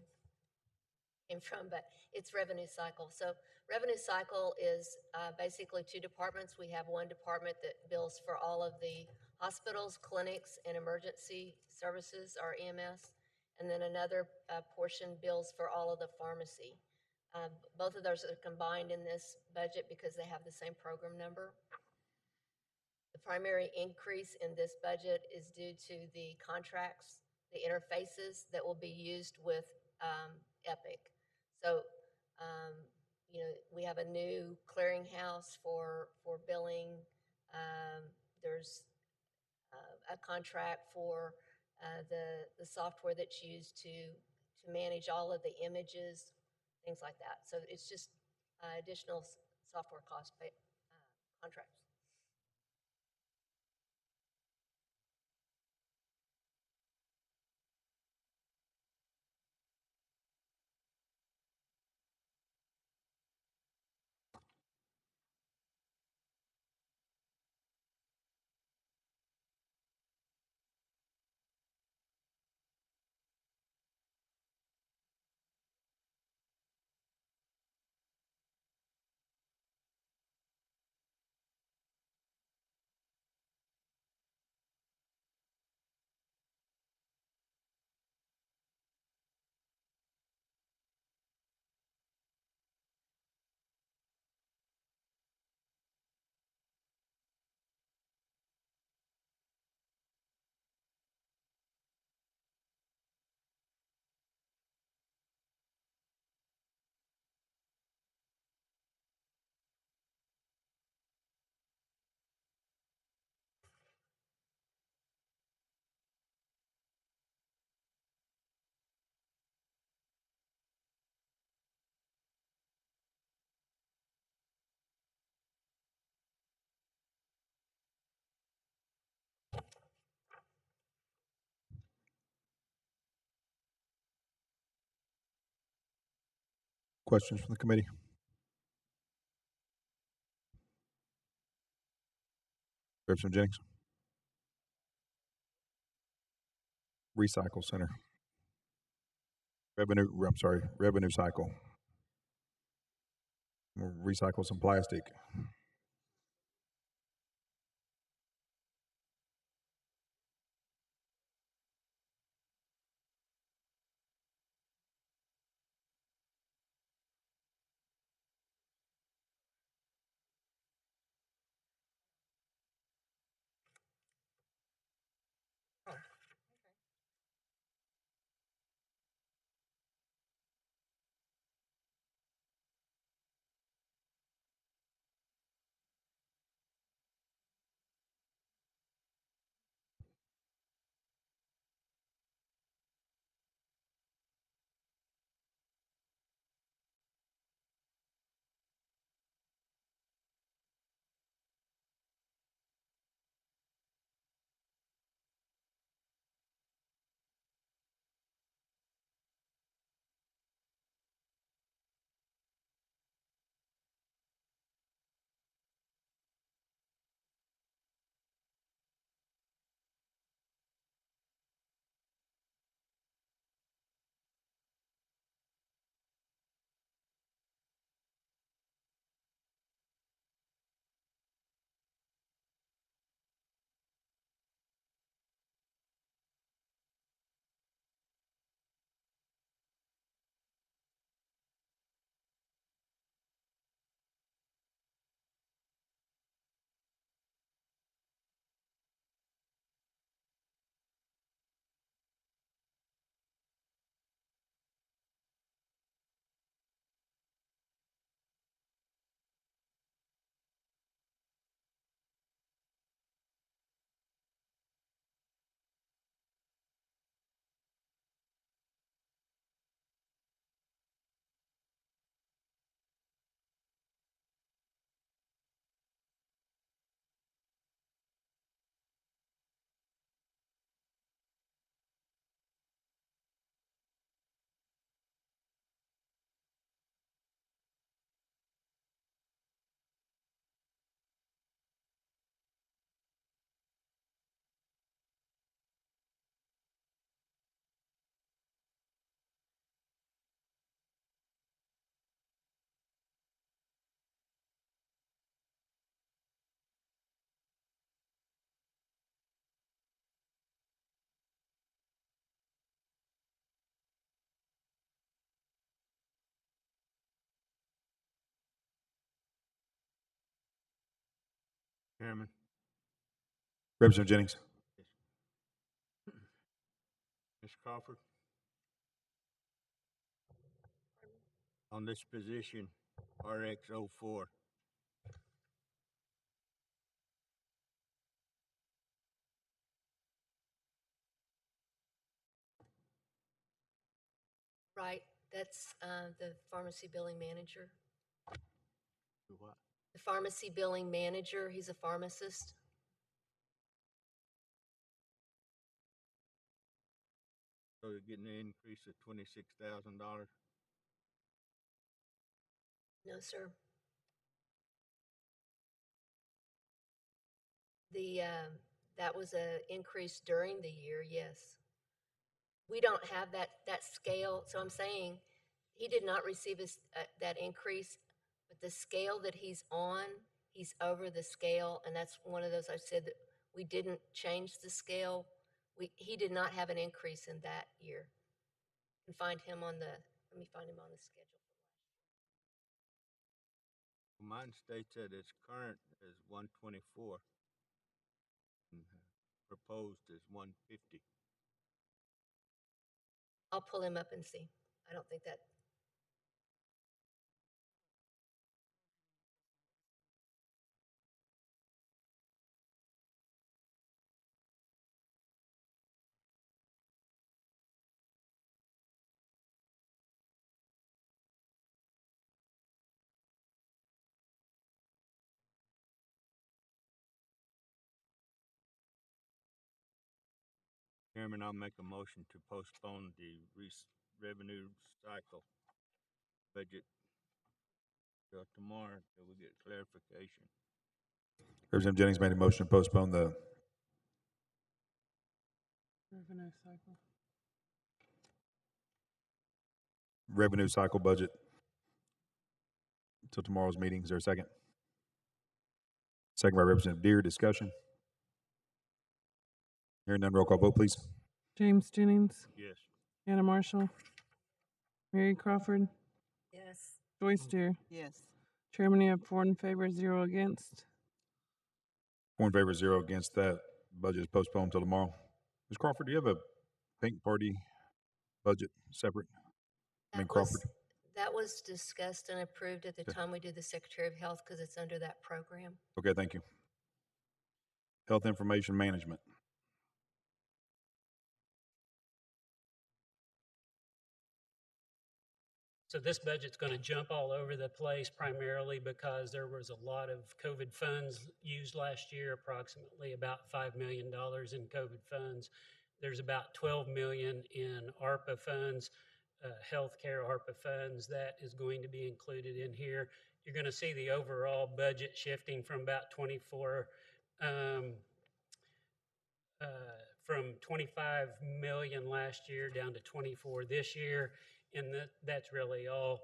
came from, but it's revenue cycle. So revenue cycle is basically two departments. We have one department that bills for all of the hospitals, clinics, and emergency services, our EMS, and then another portion bills for all of the pharmacy. Both of those are combined in this budget because they have the same program number. The primary increase in this budget is due to the contracts, the interfaces that will be used with Epic. So, you know, we have a new clearinghouse for billing. There's a contract for the software that's used to manage all of the images, things like that. So it's just additional software cost contracts. Questions from the committee? Representative Jennings. Recycle Center. Revenue cycle. We'll recycle some plastic. Chairman. Representative Jennings. Ms. Crawford. On this position, RX 04. Right, that's the pharmacy billing manager. What? The pharmacy billing manager, he's a pharmacist. So you're getting an increase of $26,000. No, sir. The, that was a increase during the year, yes. We don't have that scale, so I'm saying he did not receive that increase, but the scale that he's on, he's over the scale, and that's one of those I said that we didn't change the scale. He did not have an increase in that year. You can find him on the, let me find him on the schedule. Mine states that its current is 124 and proposed is 150. I'll pull him up and see. I don't think that. Chairman, I'll make a motion to postpone the revenue cycle budget till tomorrow till we get clarification. Representative Jennings made a motion to postpone the Revenue cycle. revenue cycle budget until tomorrow's meeting. Is there a second? Second by Representative Deere. Discussion. Hearing none, roll call vote, please. James Jennings, Yes. Anna Marshall, Mary Crawford, Yes. Joyce Deere. Yes. Chairman, you have 4 in favor, 0 against. 4 in favor, 0 against. That budget is postponed until tomorrow. Ms. Crawford, do you have a pink party budget separate? Crawford. That was discussed and approved at the time we did the Secretary of Health because it's under that program. Okay, thank you. Health Information Management. So this budget's going to jump all over the place primarily because there was a lot of COVID funds used last year, approximately about $5 million in COVID funds. There's about $12 million in ARPA funds, healthcare ARPA funds that is going to be included in here. You're going to see the overall budget shifting from about 24, from 25 million last year down to 24 this year. And that's really all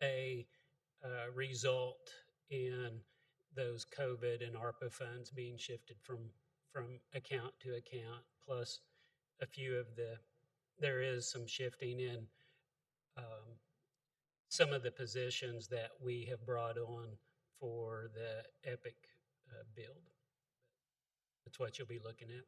a result in those COVID and ARPA funds being shifted from account to account, plus a few of there is some shifting in some of the positions that we have brought on for the EPIC build. That's what you'll be looking at.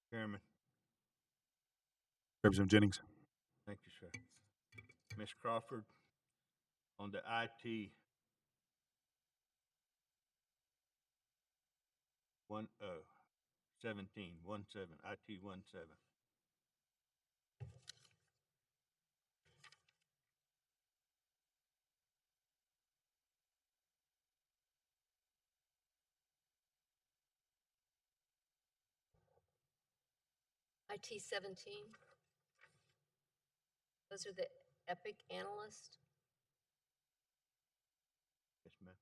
Chairman. Representative Jennings. Thank you, sir. Ms. Crawford, On the IT, 17, 17, IT 17. IT 17, those are the Epic analysts. Yes, ma'am.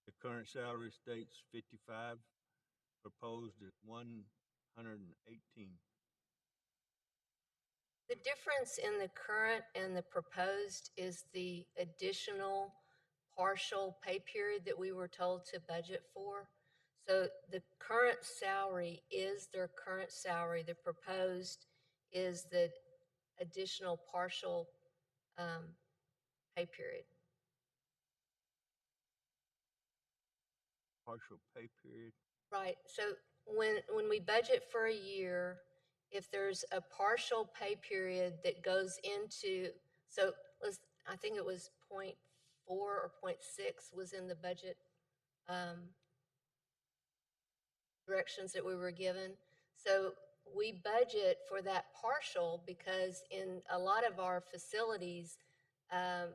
The current salary states 55, proposed at 118. The difference in the current and the proposed is the additional partial pay period that we were told to budget for. So the current salary is their current salary. The proposed is the additional partial pay period. Partial pay period. Right. So when we budget for a year, if there's a partial pay period that goes into, so I think it was 0.4 or 0.6 was in the budget directions that we were given. So we budget for that partial because in a lot of our facilities, a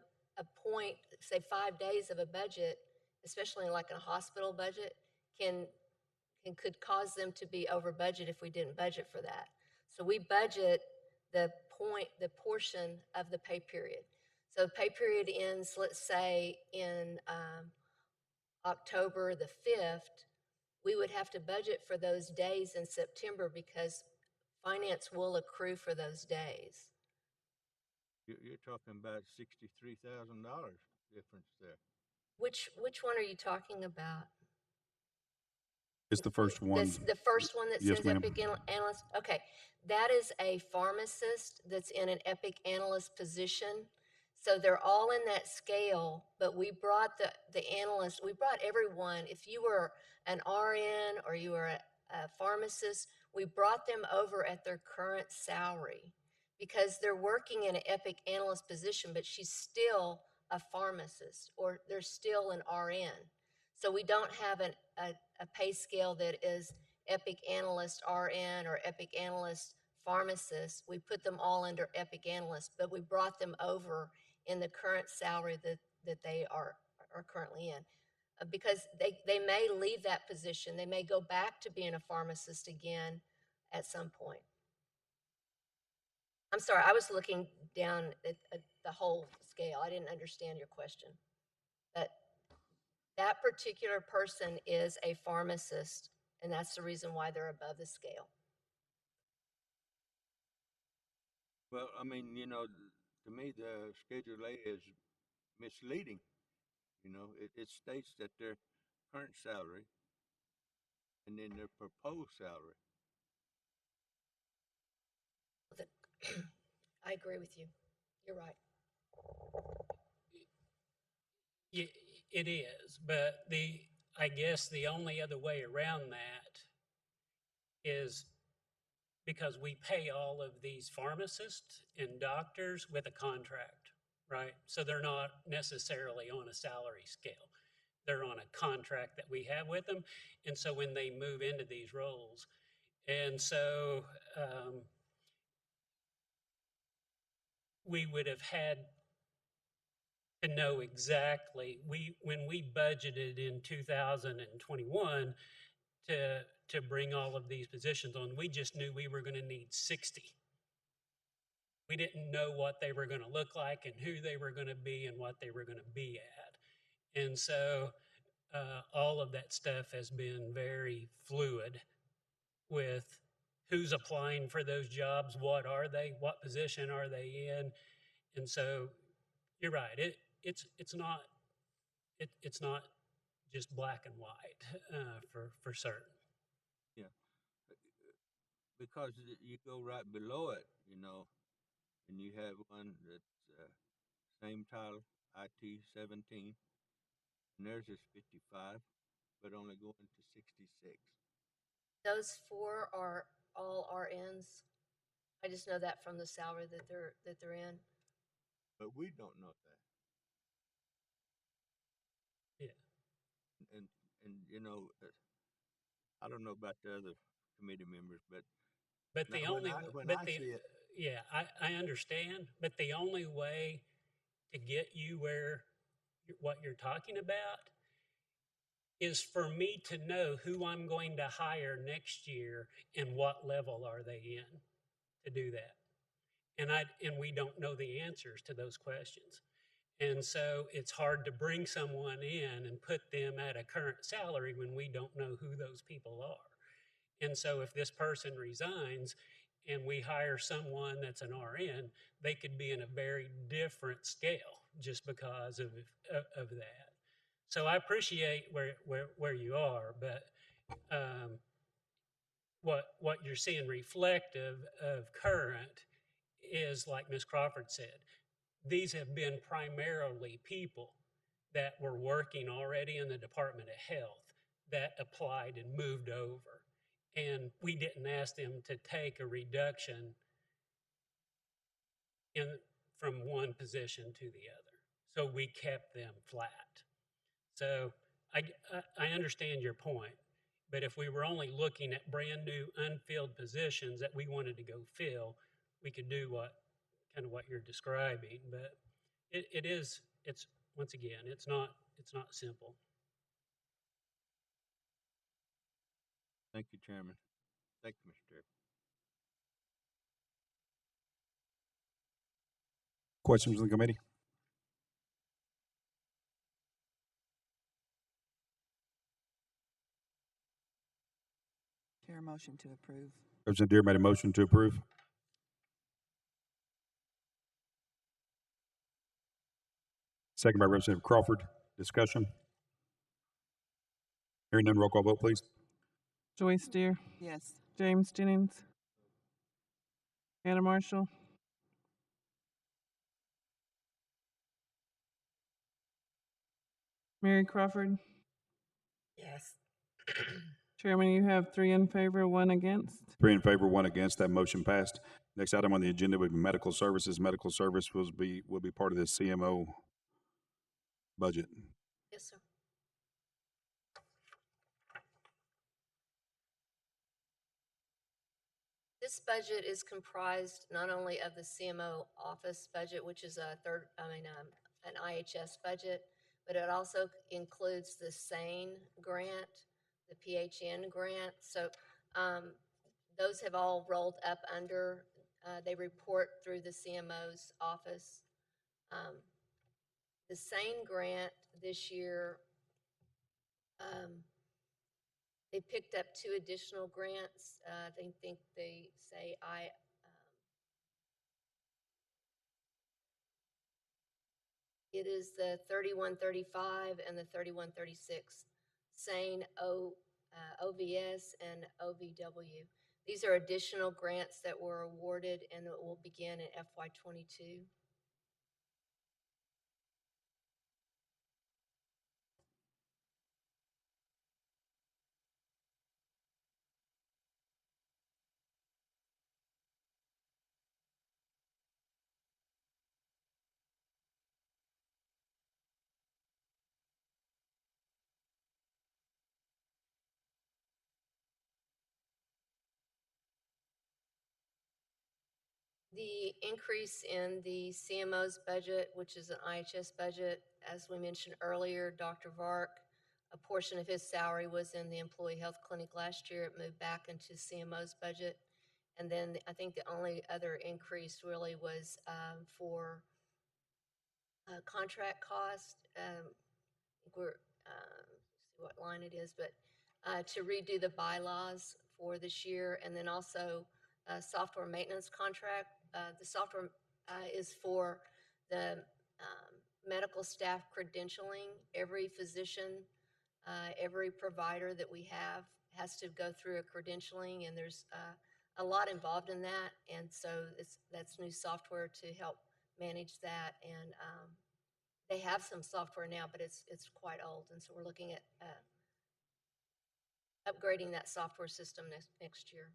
point, say 5 days of a budget, especially like in a hospital budget, could cause them to be over budget if we didn't budget for that. So we budget the portion of the pay period. So the pay period ends, let's say, in October the 5th. We would have to budget for those days in September because finance will accrue for those days. You're talking about $63,000 difference there. Which one are you talking about? It's the first one. The first one that Yes, sends ma'am. Epic Analyst? Okay, that is a pharmacist that's in an Epic Analyst position. So they're all in that scale, but we brought the analyst, we brought everyone. If you were an RN or you were a pharmacist, we brought them over at their current salary because they're working in an Epic Analyst position, but she's still a pharmacist or they're still an RN. So we don't have a pay scale that is Epic Analyst RN or Epic Analyst Pharmacist. We put them all under Epic Analyst, but we brought them over in the current salary that they are currently in. Because they may leave that position. They may go back to being a pharmacist again at some point. I'm sorry, I was looking down at the whole scale. I didn't understand your question. But that particular person is a pharmacist, and that's the reason why they're above the scale. Well, I mean, to me, the Schedule A is misleading. It states that their current salary and then their proposed salary. I agree with you. You're right. It is, but I guess the only other way around that is because we pay all of these pharmacists and doctors with a contract, right? So they're not necessarily on a salary scale. They're on a contract that we have with them. And so when they move into these roles, and so we would have had to know exactly, when we budgeted in 2021 to bring all of these positions on, we just knew we were going to need 60. We didn't know what they were going to look like and who they were going to be and what they were going to be at. And so all of that stuff has been very fluid with who's applying for those jobs, what are they, what position are they in. And so you're right, it's not just black and white for certain. Yeah, because you go right below it, and you have one that's same title, IT 17, and theirs is 55, but only going to 66. Those four are all RNs. I just know that from the salary that they're in. but we don't know that. Yeah. And you know, I don't know about the other committee members, but the when only, when but I the, see it, yeah, I understand, but the only way to get you where what you're talking about is for me to know who I'm going to hire next year and what level are they in to do that. And we don't know the answers to those questions. And so it's hard to bring someone in and put them at a current salary when we don't know who those people are. And so if this person resigns and we hire someone that's an RN, they could be in a very different scale just because of that. So I appreciate where you are, but what you're seeing reflective of current is, like Ms. Crawford said, these have been primarily people that were working already in the Department of Health that applied and moved over. And we didn't ask them to take a reduction in, from one position to the other. So we kept them flat. So I understand your point, but if we were only looking at brand new unfilled positions that we wanted to go fill, we could do what you're describing. But it's once again, it's not simple. thank you, Chairman. Thank you, Mr. Chair. Questions from the committee? Chair, motion to approve. Representative Deere made a motion to approve. Second by Representative Crawford. Discussion. Hearing none, roll call vote, please. Joyce Deere, Yes. James Jennings, Anna Marshall, Mary Crawford. Yes. Chairman, you have 3 in favor, 1 against. 3 in favor, 1 against. That motion passed. Next item on the agenda would be medical services. Medical service will be part of the CMO budget. Yes, sir. This budget is comprised not only of the CMO office budget, which is an IHS budget, but it also includes the SANE grant, the PHN grant. So those have all rolled up under, they report through the CMO's office. The SANE grant this year, they picked up 2 additional grants. They think they say it is the 3135 and the 3136, SANE OVS and OVW. These are additional grants that were awarded and it will begin in FY22. The increase in the CMO's budget, which is an IHS budget, as we mentioned earlier, Dr. Voc, a portion of his salary was in the employee health clinic last year. It moved back into CMO's budget. And then I think the only other increase really was for contract cost. We're see what line it is, but to redo the bylaws for this year, and then also software maintenance contract. The software is for the medical staff credentialing. Every physician, every provider that we have has to go through a credentialing, and there's a lot involved in that. And so that's new software to help manage that. And they have some software now, but it's quite old, and so we're looking at upgrading that software system next year.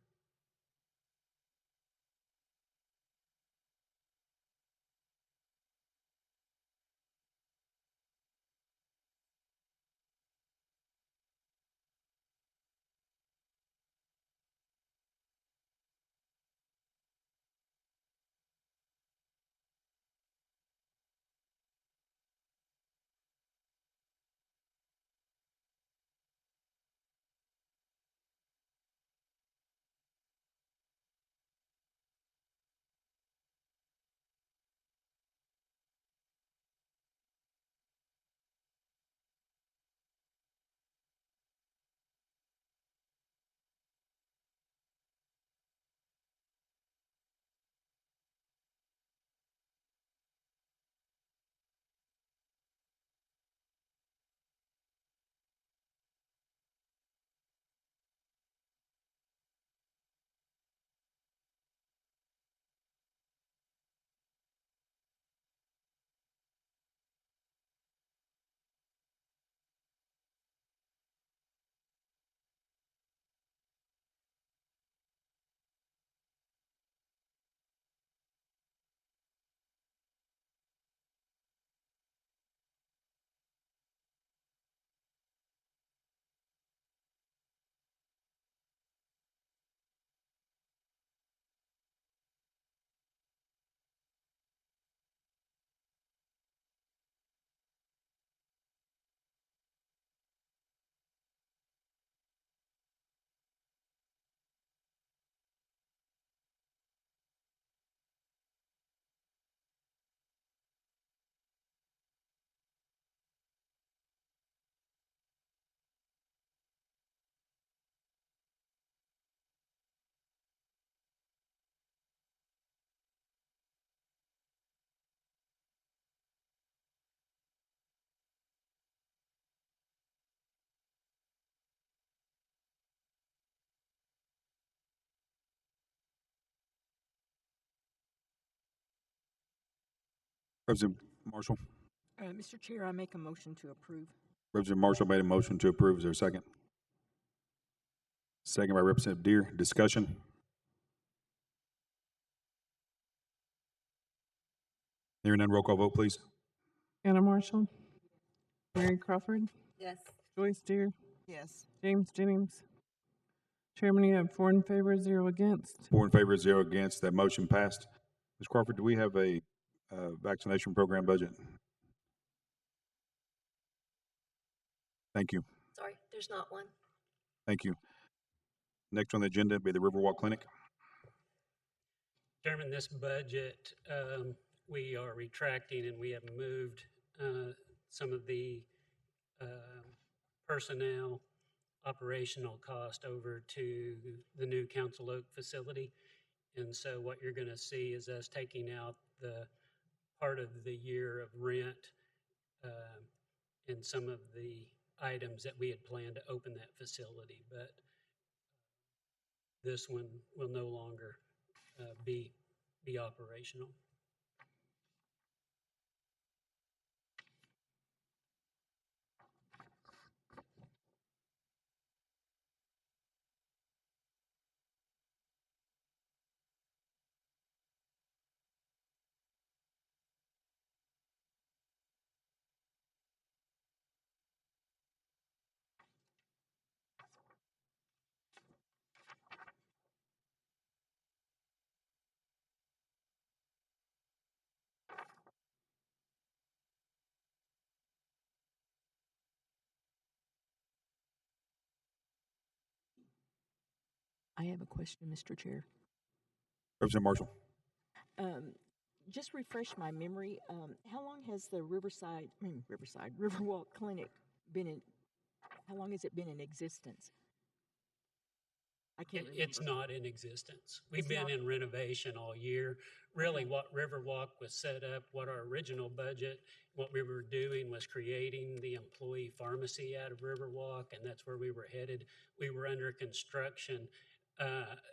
Representative Marshall. Mr. Chair, I make a motion to approve. Representative Marshall made a motion to approve. Is there a second? Second by Representative Deere. Discussion. Hearing none, roll call vote, please. Anna Marshall, Mary Crawford, Yes. Joyce Deere, Yes. James Jennings. Chairman, you have 4 in favor, 0 against. 4 in favor, 0 against. That motion passed. Ms. Crawford, do we have a vaccination program budget? Thank you. Sorry, there's not one. Thank you. Next on the agenda will be the Riverwalk Clinic. Chairman, this budget, we are retracting and we have moved some of the personnel operational cost over to the new Council Oak facility. And so what you're going to see is us taking out the part of the year of rent and some of the items that we had planned to open that facility. But this one will no longer be operational. I have a question, Mr. Chair. Representative Marshall. Just refresh my memory. How long has the Riverwalk Clinic been in? How long has it been in existence? I can't remember. It's not in existence. We've It's been not? in renovation all year. Really, Okay. what Riverwalk was set up, what our original budget, what we were doing was creating the employee pharmacy out of Riverwalk, and that's where we were headed. We were under construction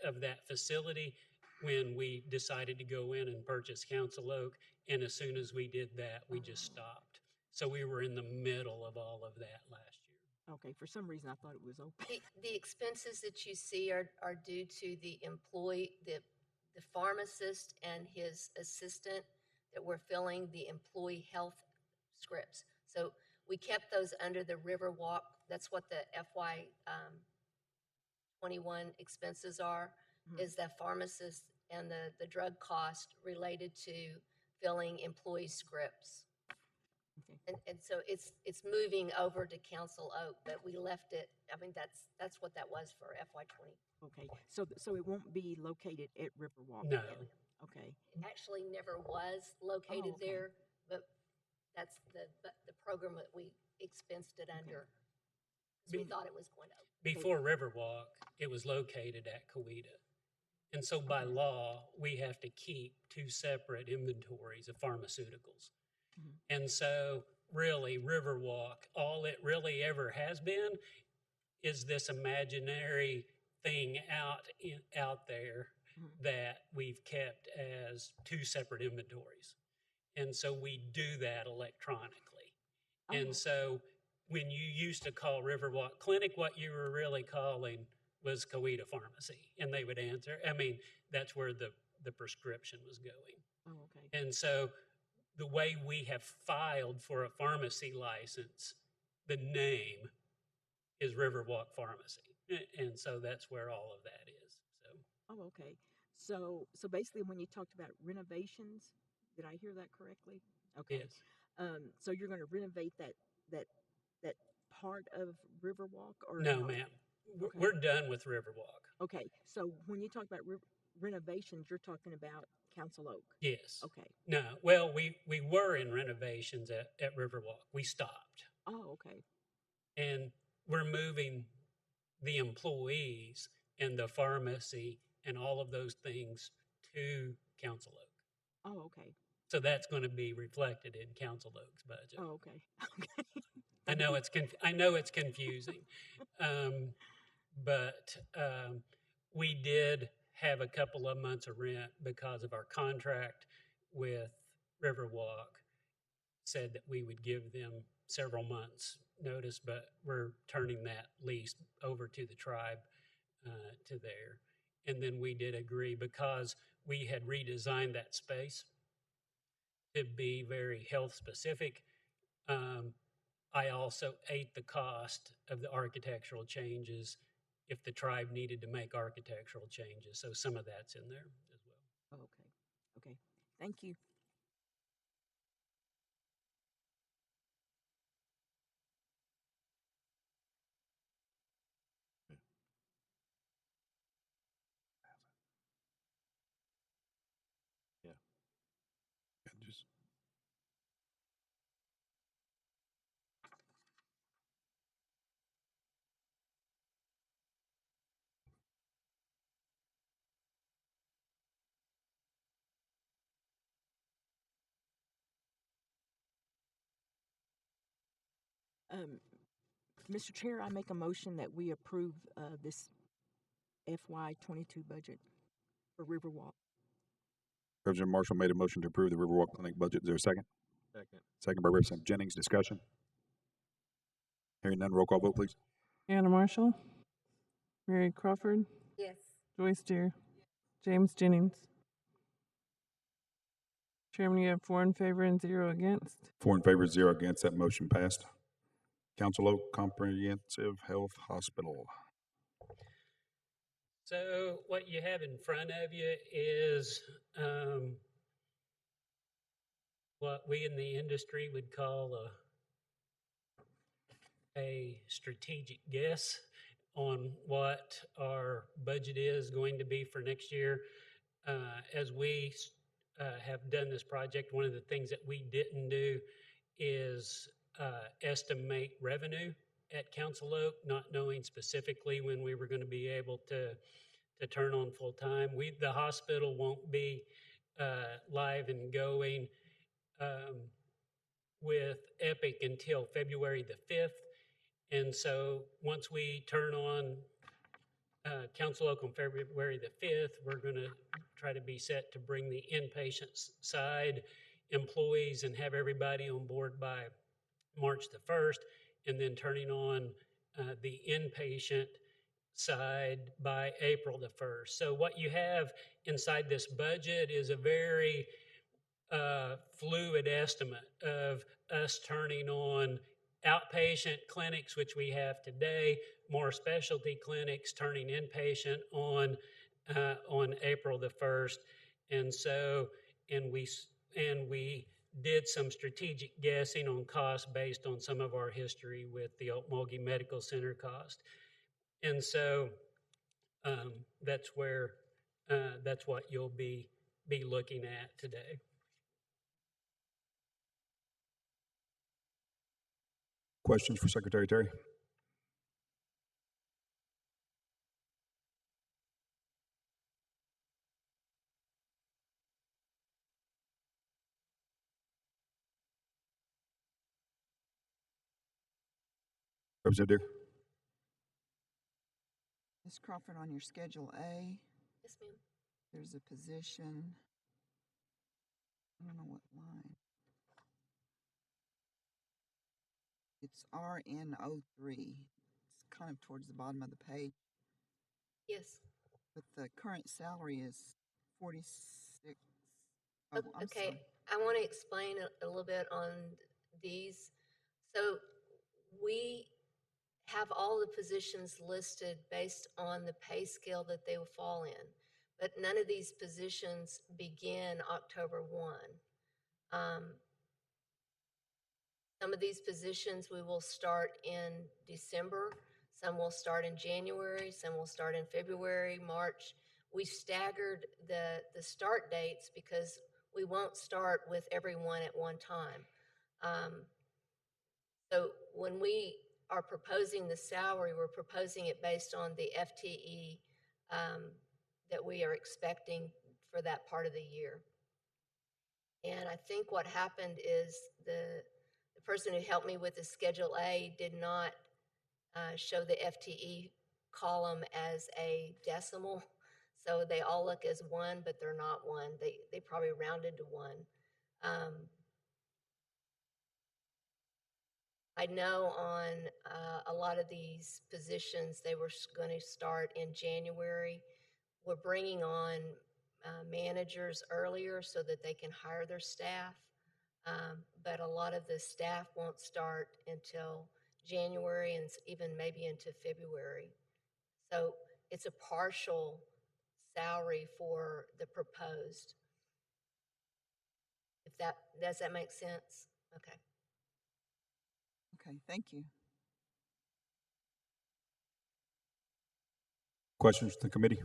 of that facility when we decided to go in and purchase Council Oak, and as soon as we did that, we just stopped. So we were in the middle of all of that last year. Okay, for some reason I thought it was open. The expenses that you see are due to the employee, the pharmacist and his assistant that were filling the employee health scripts. So we kept those under the Riverwalk. That's what the FY 21 expenses are, is the pharmacist and the drug cost related to filling employee scripts. Okay. And so it's moving over to Council Oak, but we left it, I mean, that's what that was for FY 20. Okay, so it won't be located at Riverwalk? No. Then? Okay. It actually never was located okay. there, but that's the program that we expensed it under. So we thought it was going to. Before Riverwalk, it was located at Coweta. And so by law, we have to keep 2 separate inventories of pharmaceuticals. And so really Riverwalk, all it really ever has been is this imaginary thing out there that we've kept as 2 separate inventories. And so we do that electronically. And so when you used to call Riverwalk Clinic, what you were really calling was Coweta Pharmacy. And they would answer. I mean, that's where the prescription was going. Oh, okay. And so the way we have filed for a pharmacy license, the name is Riverwalk Pharmacy. And so that's where all of that is. So. Oh, okay. So basically when you talked about renovations, did I hear that correctly? Okay. Yes. So you're going to renovate that part of Riverwalk or no? Ma'am. Okay. We're done with Riverwalk. Okay. So when you talk about renovations, you're talking about Council Oak? Yes. Okay. No. Well, we were in renovations at Riverwalk. We stopped. Oh, okay. And we're moving the employees and the pharmacy and all of those things to Council Oak. Oh, okay. So that's going to be reflected in Council Oak's budget. Oh, okay. Okay. I know it's confusing, but we did have a couple of months of rent because of our contract with Riverwalk said that we would give them several months notice, but we're turning that lease over to the tribe to there. And then we did agree, because we had redesigned that space to be very health specific. I also ate the cost of the architectural changes if the tribe needed to make architectural changes. So some of that's in there as well. Okay. Okay. Thank you. Yeah. Just Mr. Chair, I make a motion that we approve this FY22 budget for Riverwalk. Representative Marshall made a motion to approve the Riverwalk Clinic budget. Is there a second? Second. Second by Representative Jennings. Discussion. Hearing none, roll call vote, please. Anna Marshall, Mary Crawford, Yes. Joyce Deer, James Jennings. Chairman, you have 4 in favor and 0 against. 4 in favor, 0 against. That motion passed. Council Oak Comprehensive Health Hospital. So what you have in front of you is what we in the industry would call a strategic guess on what our budget is going to be for next year. As we have done this project, one of the things that we didn't do is estimate revenue at Council Oak, not knowing specifically when we were going to be able to turn on full time. The hospital won't be live and going with Epic until February the 5th. And so once we turn on Council Oak on February the 5th, we're going to try to be set to bring the inpatient side employees and have everybody on board by March the 1st, and then turning on the inpatient side by April the 1st. So what you have inside this budget is a very fluid estimate of us turning on outpatient clinics, which we have today, more specialty clinics turning inpatient on April the 1st. And so, and we did some strategic guessing on cost based on some of our history with the Okmulgee Medical Center cost. And so that's what you'll be looking at today. Questions for Secretary Terry? Representative Deer? Ms. Crawford, on your Schedule A, Yes, ma'am. there's a position, I don't know what line. It's RN03. It's kind of towards the bottom of the page, Yes. but the current salary is 46. Oh, I'm Okay, sorry. I want to explain a little bit on these. So we have all the positions listed based on the pay scale that they will fall in, but none of these positions begin October 1. Some of these positions we will start in December, some will start in January, some will start in February, March. We staggered the start dates because we won't start with everyone at one time. So when we are proposing the salary, we're proposing it based on the FTE that we are expecting for that part of the year. And I think what happened is the person who helped me with the Schedule A did not show the FTE column as a decimal. So they all look as 1, but they're not 1. They probably rounded to 1. I know on a lot of these positions, they were going to start in January. We're bringing on managers earlier so that they can hire their staff. But a lot of the staff won't start until January and even maybe into February. So it's a partial salary for the proposed. If that, does that make sense? Okay. Okay, thank you. Questions from the committee?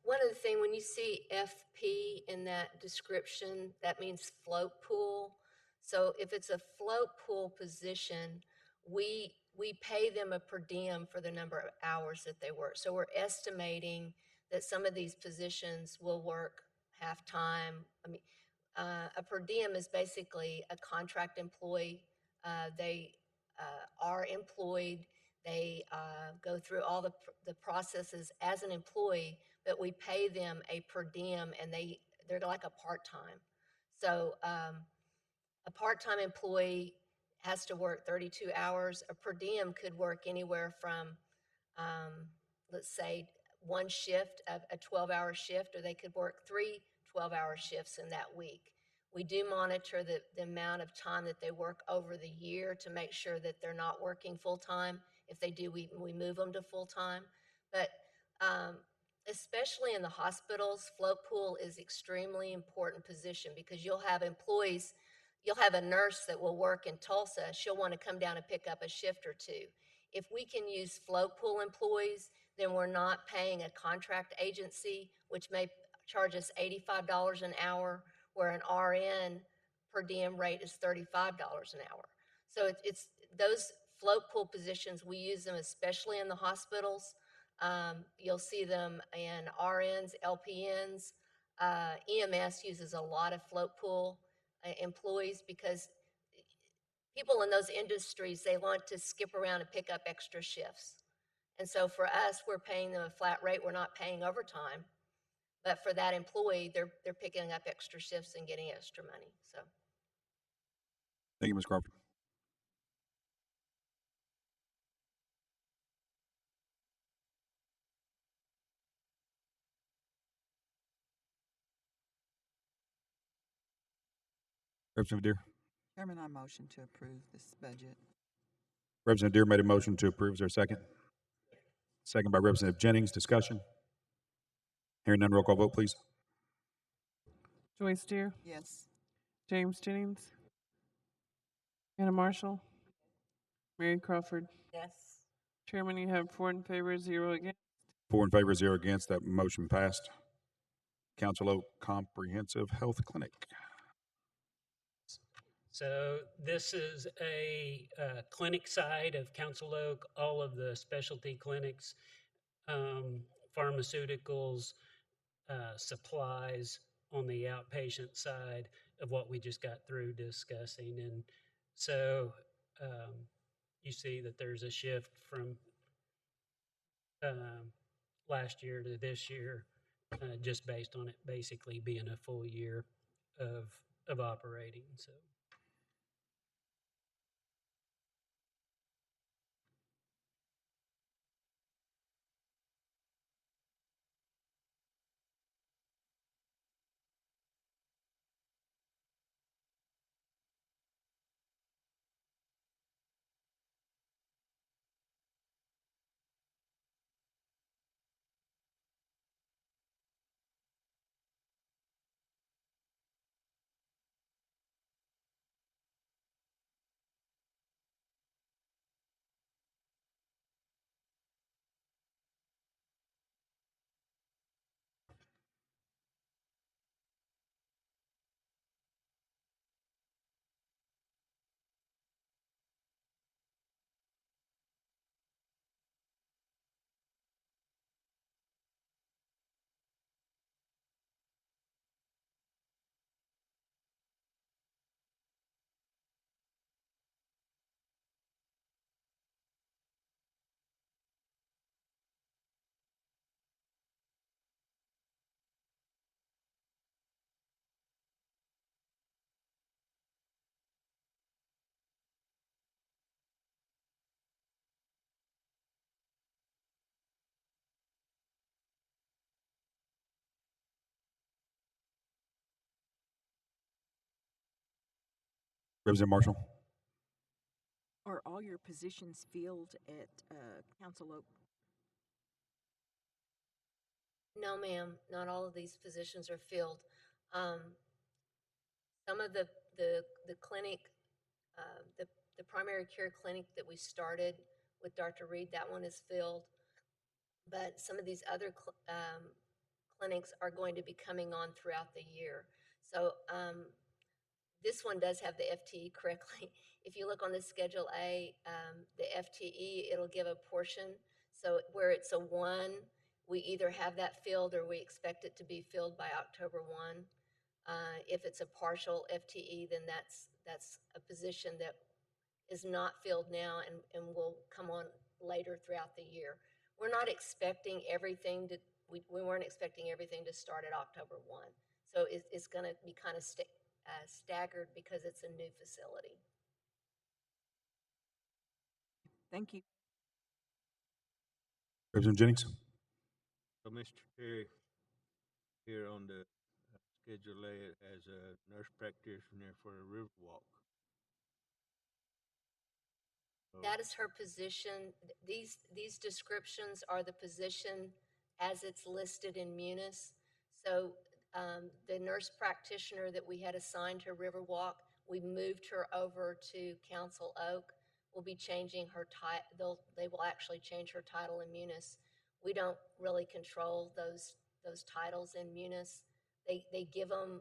One of the things, when you see FP in that description, that means float pool. So if it's a float pool position, we pay them a per diem for the number of hours that they work. So we're estimating that some of these positions will work half-time. I mean, a per diem is basically a contract employee. They are employed. They go through all the processes as an employee, but we pay them a per diem, and they're like a part-time. So a part-time employee has to work 32 hours. A per diem could work anywhere from, let's say, one shift, a 12-hour shift, or they could work 3 12-hour shifts in that week. We do monitor the amount of time that they work over the year to make sure that they're not working full-time. If they do, we move them to full-time. But especially in the hospitals, float pool is extremely important position because you'll have employees, you'll have a nurse that will work in Tulsa. She'll want to come down and pick up a shift or two. If we can use float pool employees, then we're not paying a contract agency, which may charge us $85 an hour, where an RN per diem rate is $35 an hour. So it's those float pool positions, we use them especially in the hospitals. You'll see them in RNs, LPNs. EMS uses a lot of float pool employees because people in those industries, they want to skip around and pick up extra shifts. And so for us, we're paying them a flat rate. We're not paying overtime. But for that employee, they're picking up extra shifts and getting extra money. So Thank you, Ms. Crawford. Representative Deere. Chairman, I motion to approve this budget. Representative Deere made a motion to approve. Is there a second? Second by Representative Jennings. Discussion. Hearing none, roll call vote, please. Joyce Deere, Yes. James Jennings, Anna Marshall, Mary Crawford. yes. Chairman, you have 4 in favor, 0 against. 4 in favor, 0 against. That motion passed. Council Oak Comprehensive Health Clinic. So this is a clinic side of Council Oak, all of the specialty clinics, pharmaceuticals, supplies on the outpatient side of what we just got through discussing. And so you see that there's a shift from last year to this year, just based on it basically being a full year of operating. So. Representative Marshall. Are all your positions filled at Council Oak? No, ma'am, not all of these positions are filled. Some of the clinic, the primary care clinic that we started with Dr. Reed, that one is filled. But some of these other clinics are going to be coming on throughout the year. So this one does have the FTE correctly. If you look on the Schedule A, the FTE, it'll give a portion. So where it's a 1, we either have that filled or we expect it to be filled by October 1. If it's a partial FTE, then that's a position that is not filled now and will come on later throughout the year. We're not expecting everything to, we weren't expecting everything to start at October 1. So it's going to be kind of staggered because it's a new facility. Thank you. Representative Jennings. So, Mr. Terry, here on the Schedule A, it has a nurse practitioner for a Riverwalk. That is her position. These descriptions are the position as it's listed in Munis. So the nurse practitioner that we had assigned to Riverwalk, we moved her over to Council Oak. We'll be changing her title. They will actually change her title in Munis. We don't really control those titles in Munis. They give them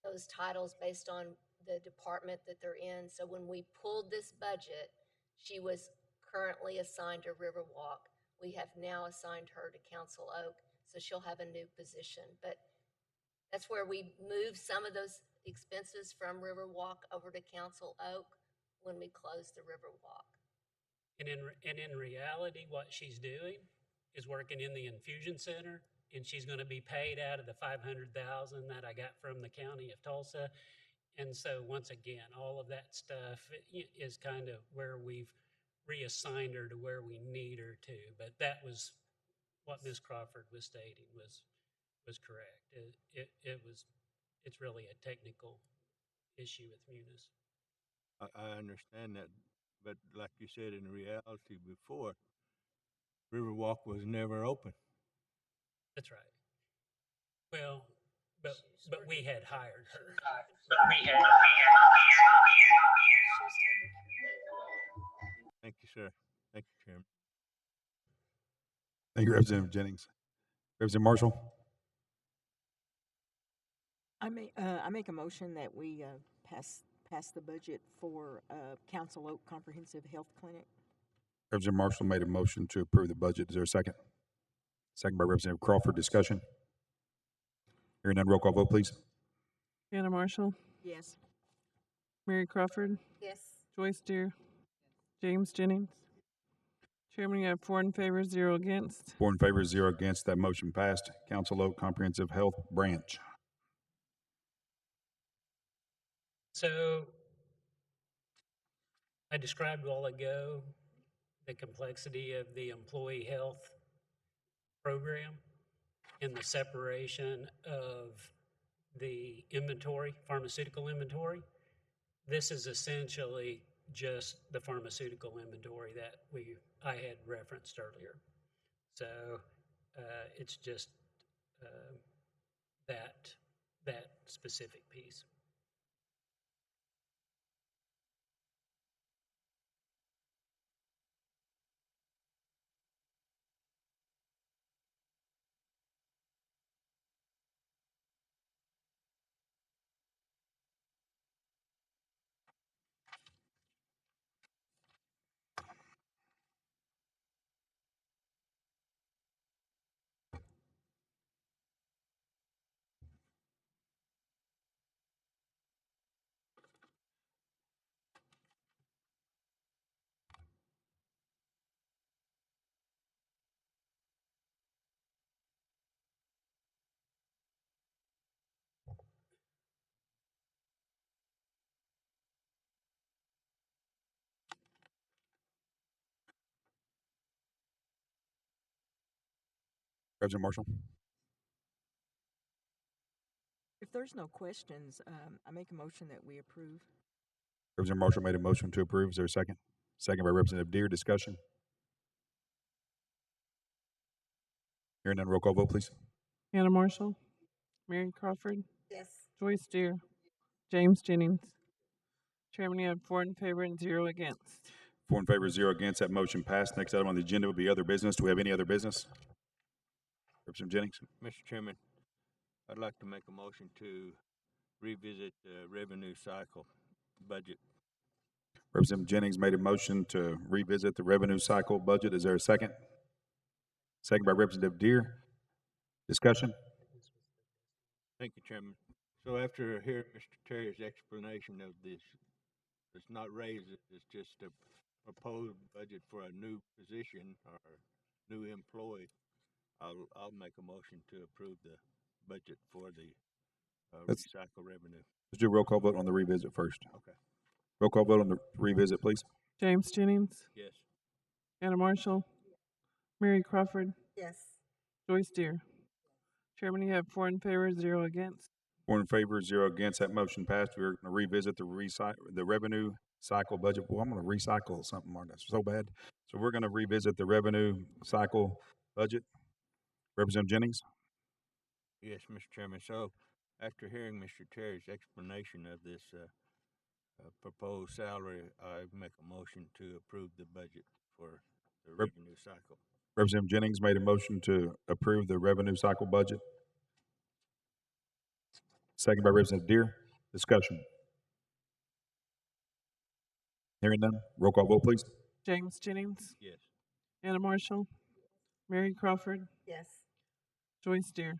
those titles based on the department that they're in. So when we pulled this budget, she was currently assigned to Riverwalk. We have now assigned her to Council Oak, so she'll have a new position. But that's where we moved some of those expenses from Riverwalk over to Council Oak when we closed the Riverwalk. And in reality, what she's doing is working in the infusion center, and she's going to be paid out of the $500,000 that I got from the county of Tulsa. And so once again, all of that stuff is kind of where we've reassigned her to where we need her to. But that was what Ms. Crawford was stating was correct. It's really a technical issue with Munis. I understand that, but like you said, in reality before, Riverwalk was never open. That's right. Well, but we had hired her. Thank you, sir. Thank you, Chairman. Thank you, Representative Jennings. Representative Marshall. I make a motion that we pass the budget for Council Oak Comprehensive Health Clinic. Representative Marshall made a motion to approve the budget. Is there a second? Second by Representative Crawford. Discussion. Hearing none, roll call vote, please. Anna Marshall, Yes. Mary Crawford, Yes. Joyce Deere, James Jennings. Chairman, you have 4 in favor, 0 against. 4 in favor, 0 against. That motion passed. Council Oak Comprehensive Health Branch. So I described a while ago the complexity of the employee health program and the separation of the inventory, pharmaceutical inventory. This is essentially just the pharmaceutical inventory that I had referenced earlier. So it's just that specific piece. Representative Marshall. there's no questions, I make a motion that we approve. Representative Marshall made a motion to approve. Is there a second? Second by Representative Deere. Discussion. Hearing none, roll call vote, please. Hannah Marshall, Mary Crawford, Yes. Joyce Deere, James Jennings. Chairman, you have 4 in favor and 0 against. 4 in favor, 0 against. That motion passed. Next item on the agenda will be other business. Do we have any other business? Representative Jennings. Mr. Chairman, I'd like to make a motion to revisit the revenue cycle budget. Representative Jennings made a motion to revisit the revenue cycle budget. Is there a second? Second by Representative Deere. Discussion. Thank you, Chairman. So after hearing Mr. Terry's explanation of this, it's not raised, it's just a proposed budget for a new position or new employee. I'll make a motion to approve the budget for the recycle revenue. Let's do a roll call vote on the revisit first. Okay. Roll call vote on the revisit, please. James Jennings, Yes. Hannah Marshall, Mary Crawford, Yes. Joyce Deere. Chairman, you have 4 in favor, 0 against. 4 in favor, 0 against. That motion passed. We're going to revisit the revenue cycle budget. Well, I'm going to recycle something, Mark. That's so bad. So we're going to revisit the revenue cycle budget. Representative Jennings. Yes, Mr. Chairman. So after hearing Mr. Terry's explanation of this proposed salary, I make a motion to approve the budget for the revenue cycle. Representative Jennings made a motion to approve the revenue cycle budget. Second by Representative Deere. Discussion. Hearing none. Roll call vote, please. James Jennings, Yes. Hannah Marshall, Mary Crawford, Yes. Joyce Deere.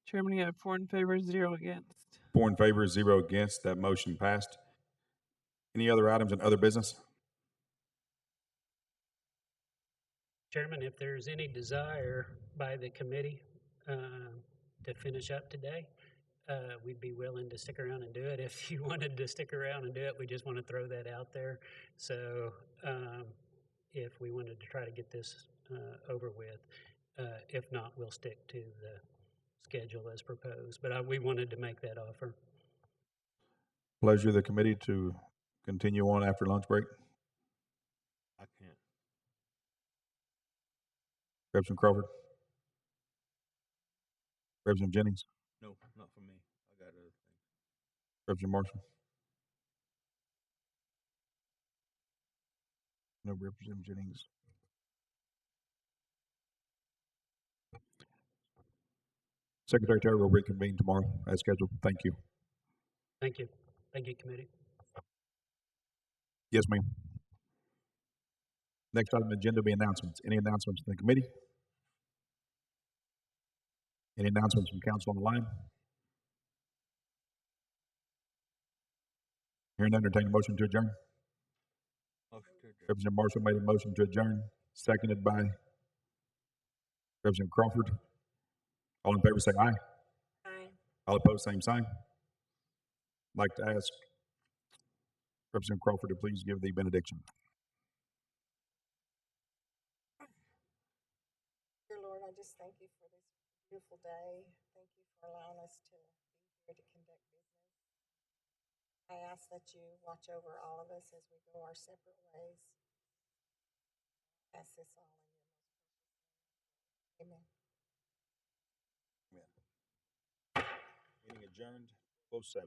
Chairman, you have 4 in favor, 0 against. 4 in favor, 0 against. That motion passed. Any other items in other business? Chairman, if there's any desire by the committee to finish up today, we'd be willing to stick around and do it. If you wanted to stick around and do it, we just want to throw that out there. So if we wanted to try to get this over with, if not, we'll stick to the schedule as proposed. But we wanted to make that offer. Pleasure of the committee to continue on after lunch break. I can't. Representative Crawford. Representative Jennings. No, not for me. I got other things. Representative Marshall. No, Representative Jennings. Secretary Terry will reconvene tomorrow as scheduled. Thank you. Thank you. Thank you, committee. Yes, ma'am. Next item on the agenda will be announcements. Any announcements from the committee? Any announcements from council on the line? Hearing none, entertain a motion to adjourn. Motion to adjourn. Representative Marshall made a motion to adjourn, seconded by Representative Crawford. All in favor say aye. Aye. All opposed, same sign. I'd like to ask Representative Crawford to please give the benediction. Dear Lord, I just thank you for this beautiful day. Thank you for allowing us to be here to conduct business. I ask that you watch over all of us as we go our separate ways. I ask this all in your most precious name. Amen. Meeting adjourned, 07.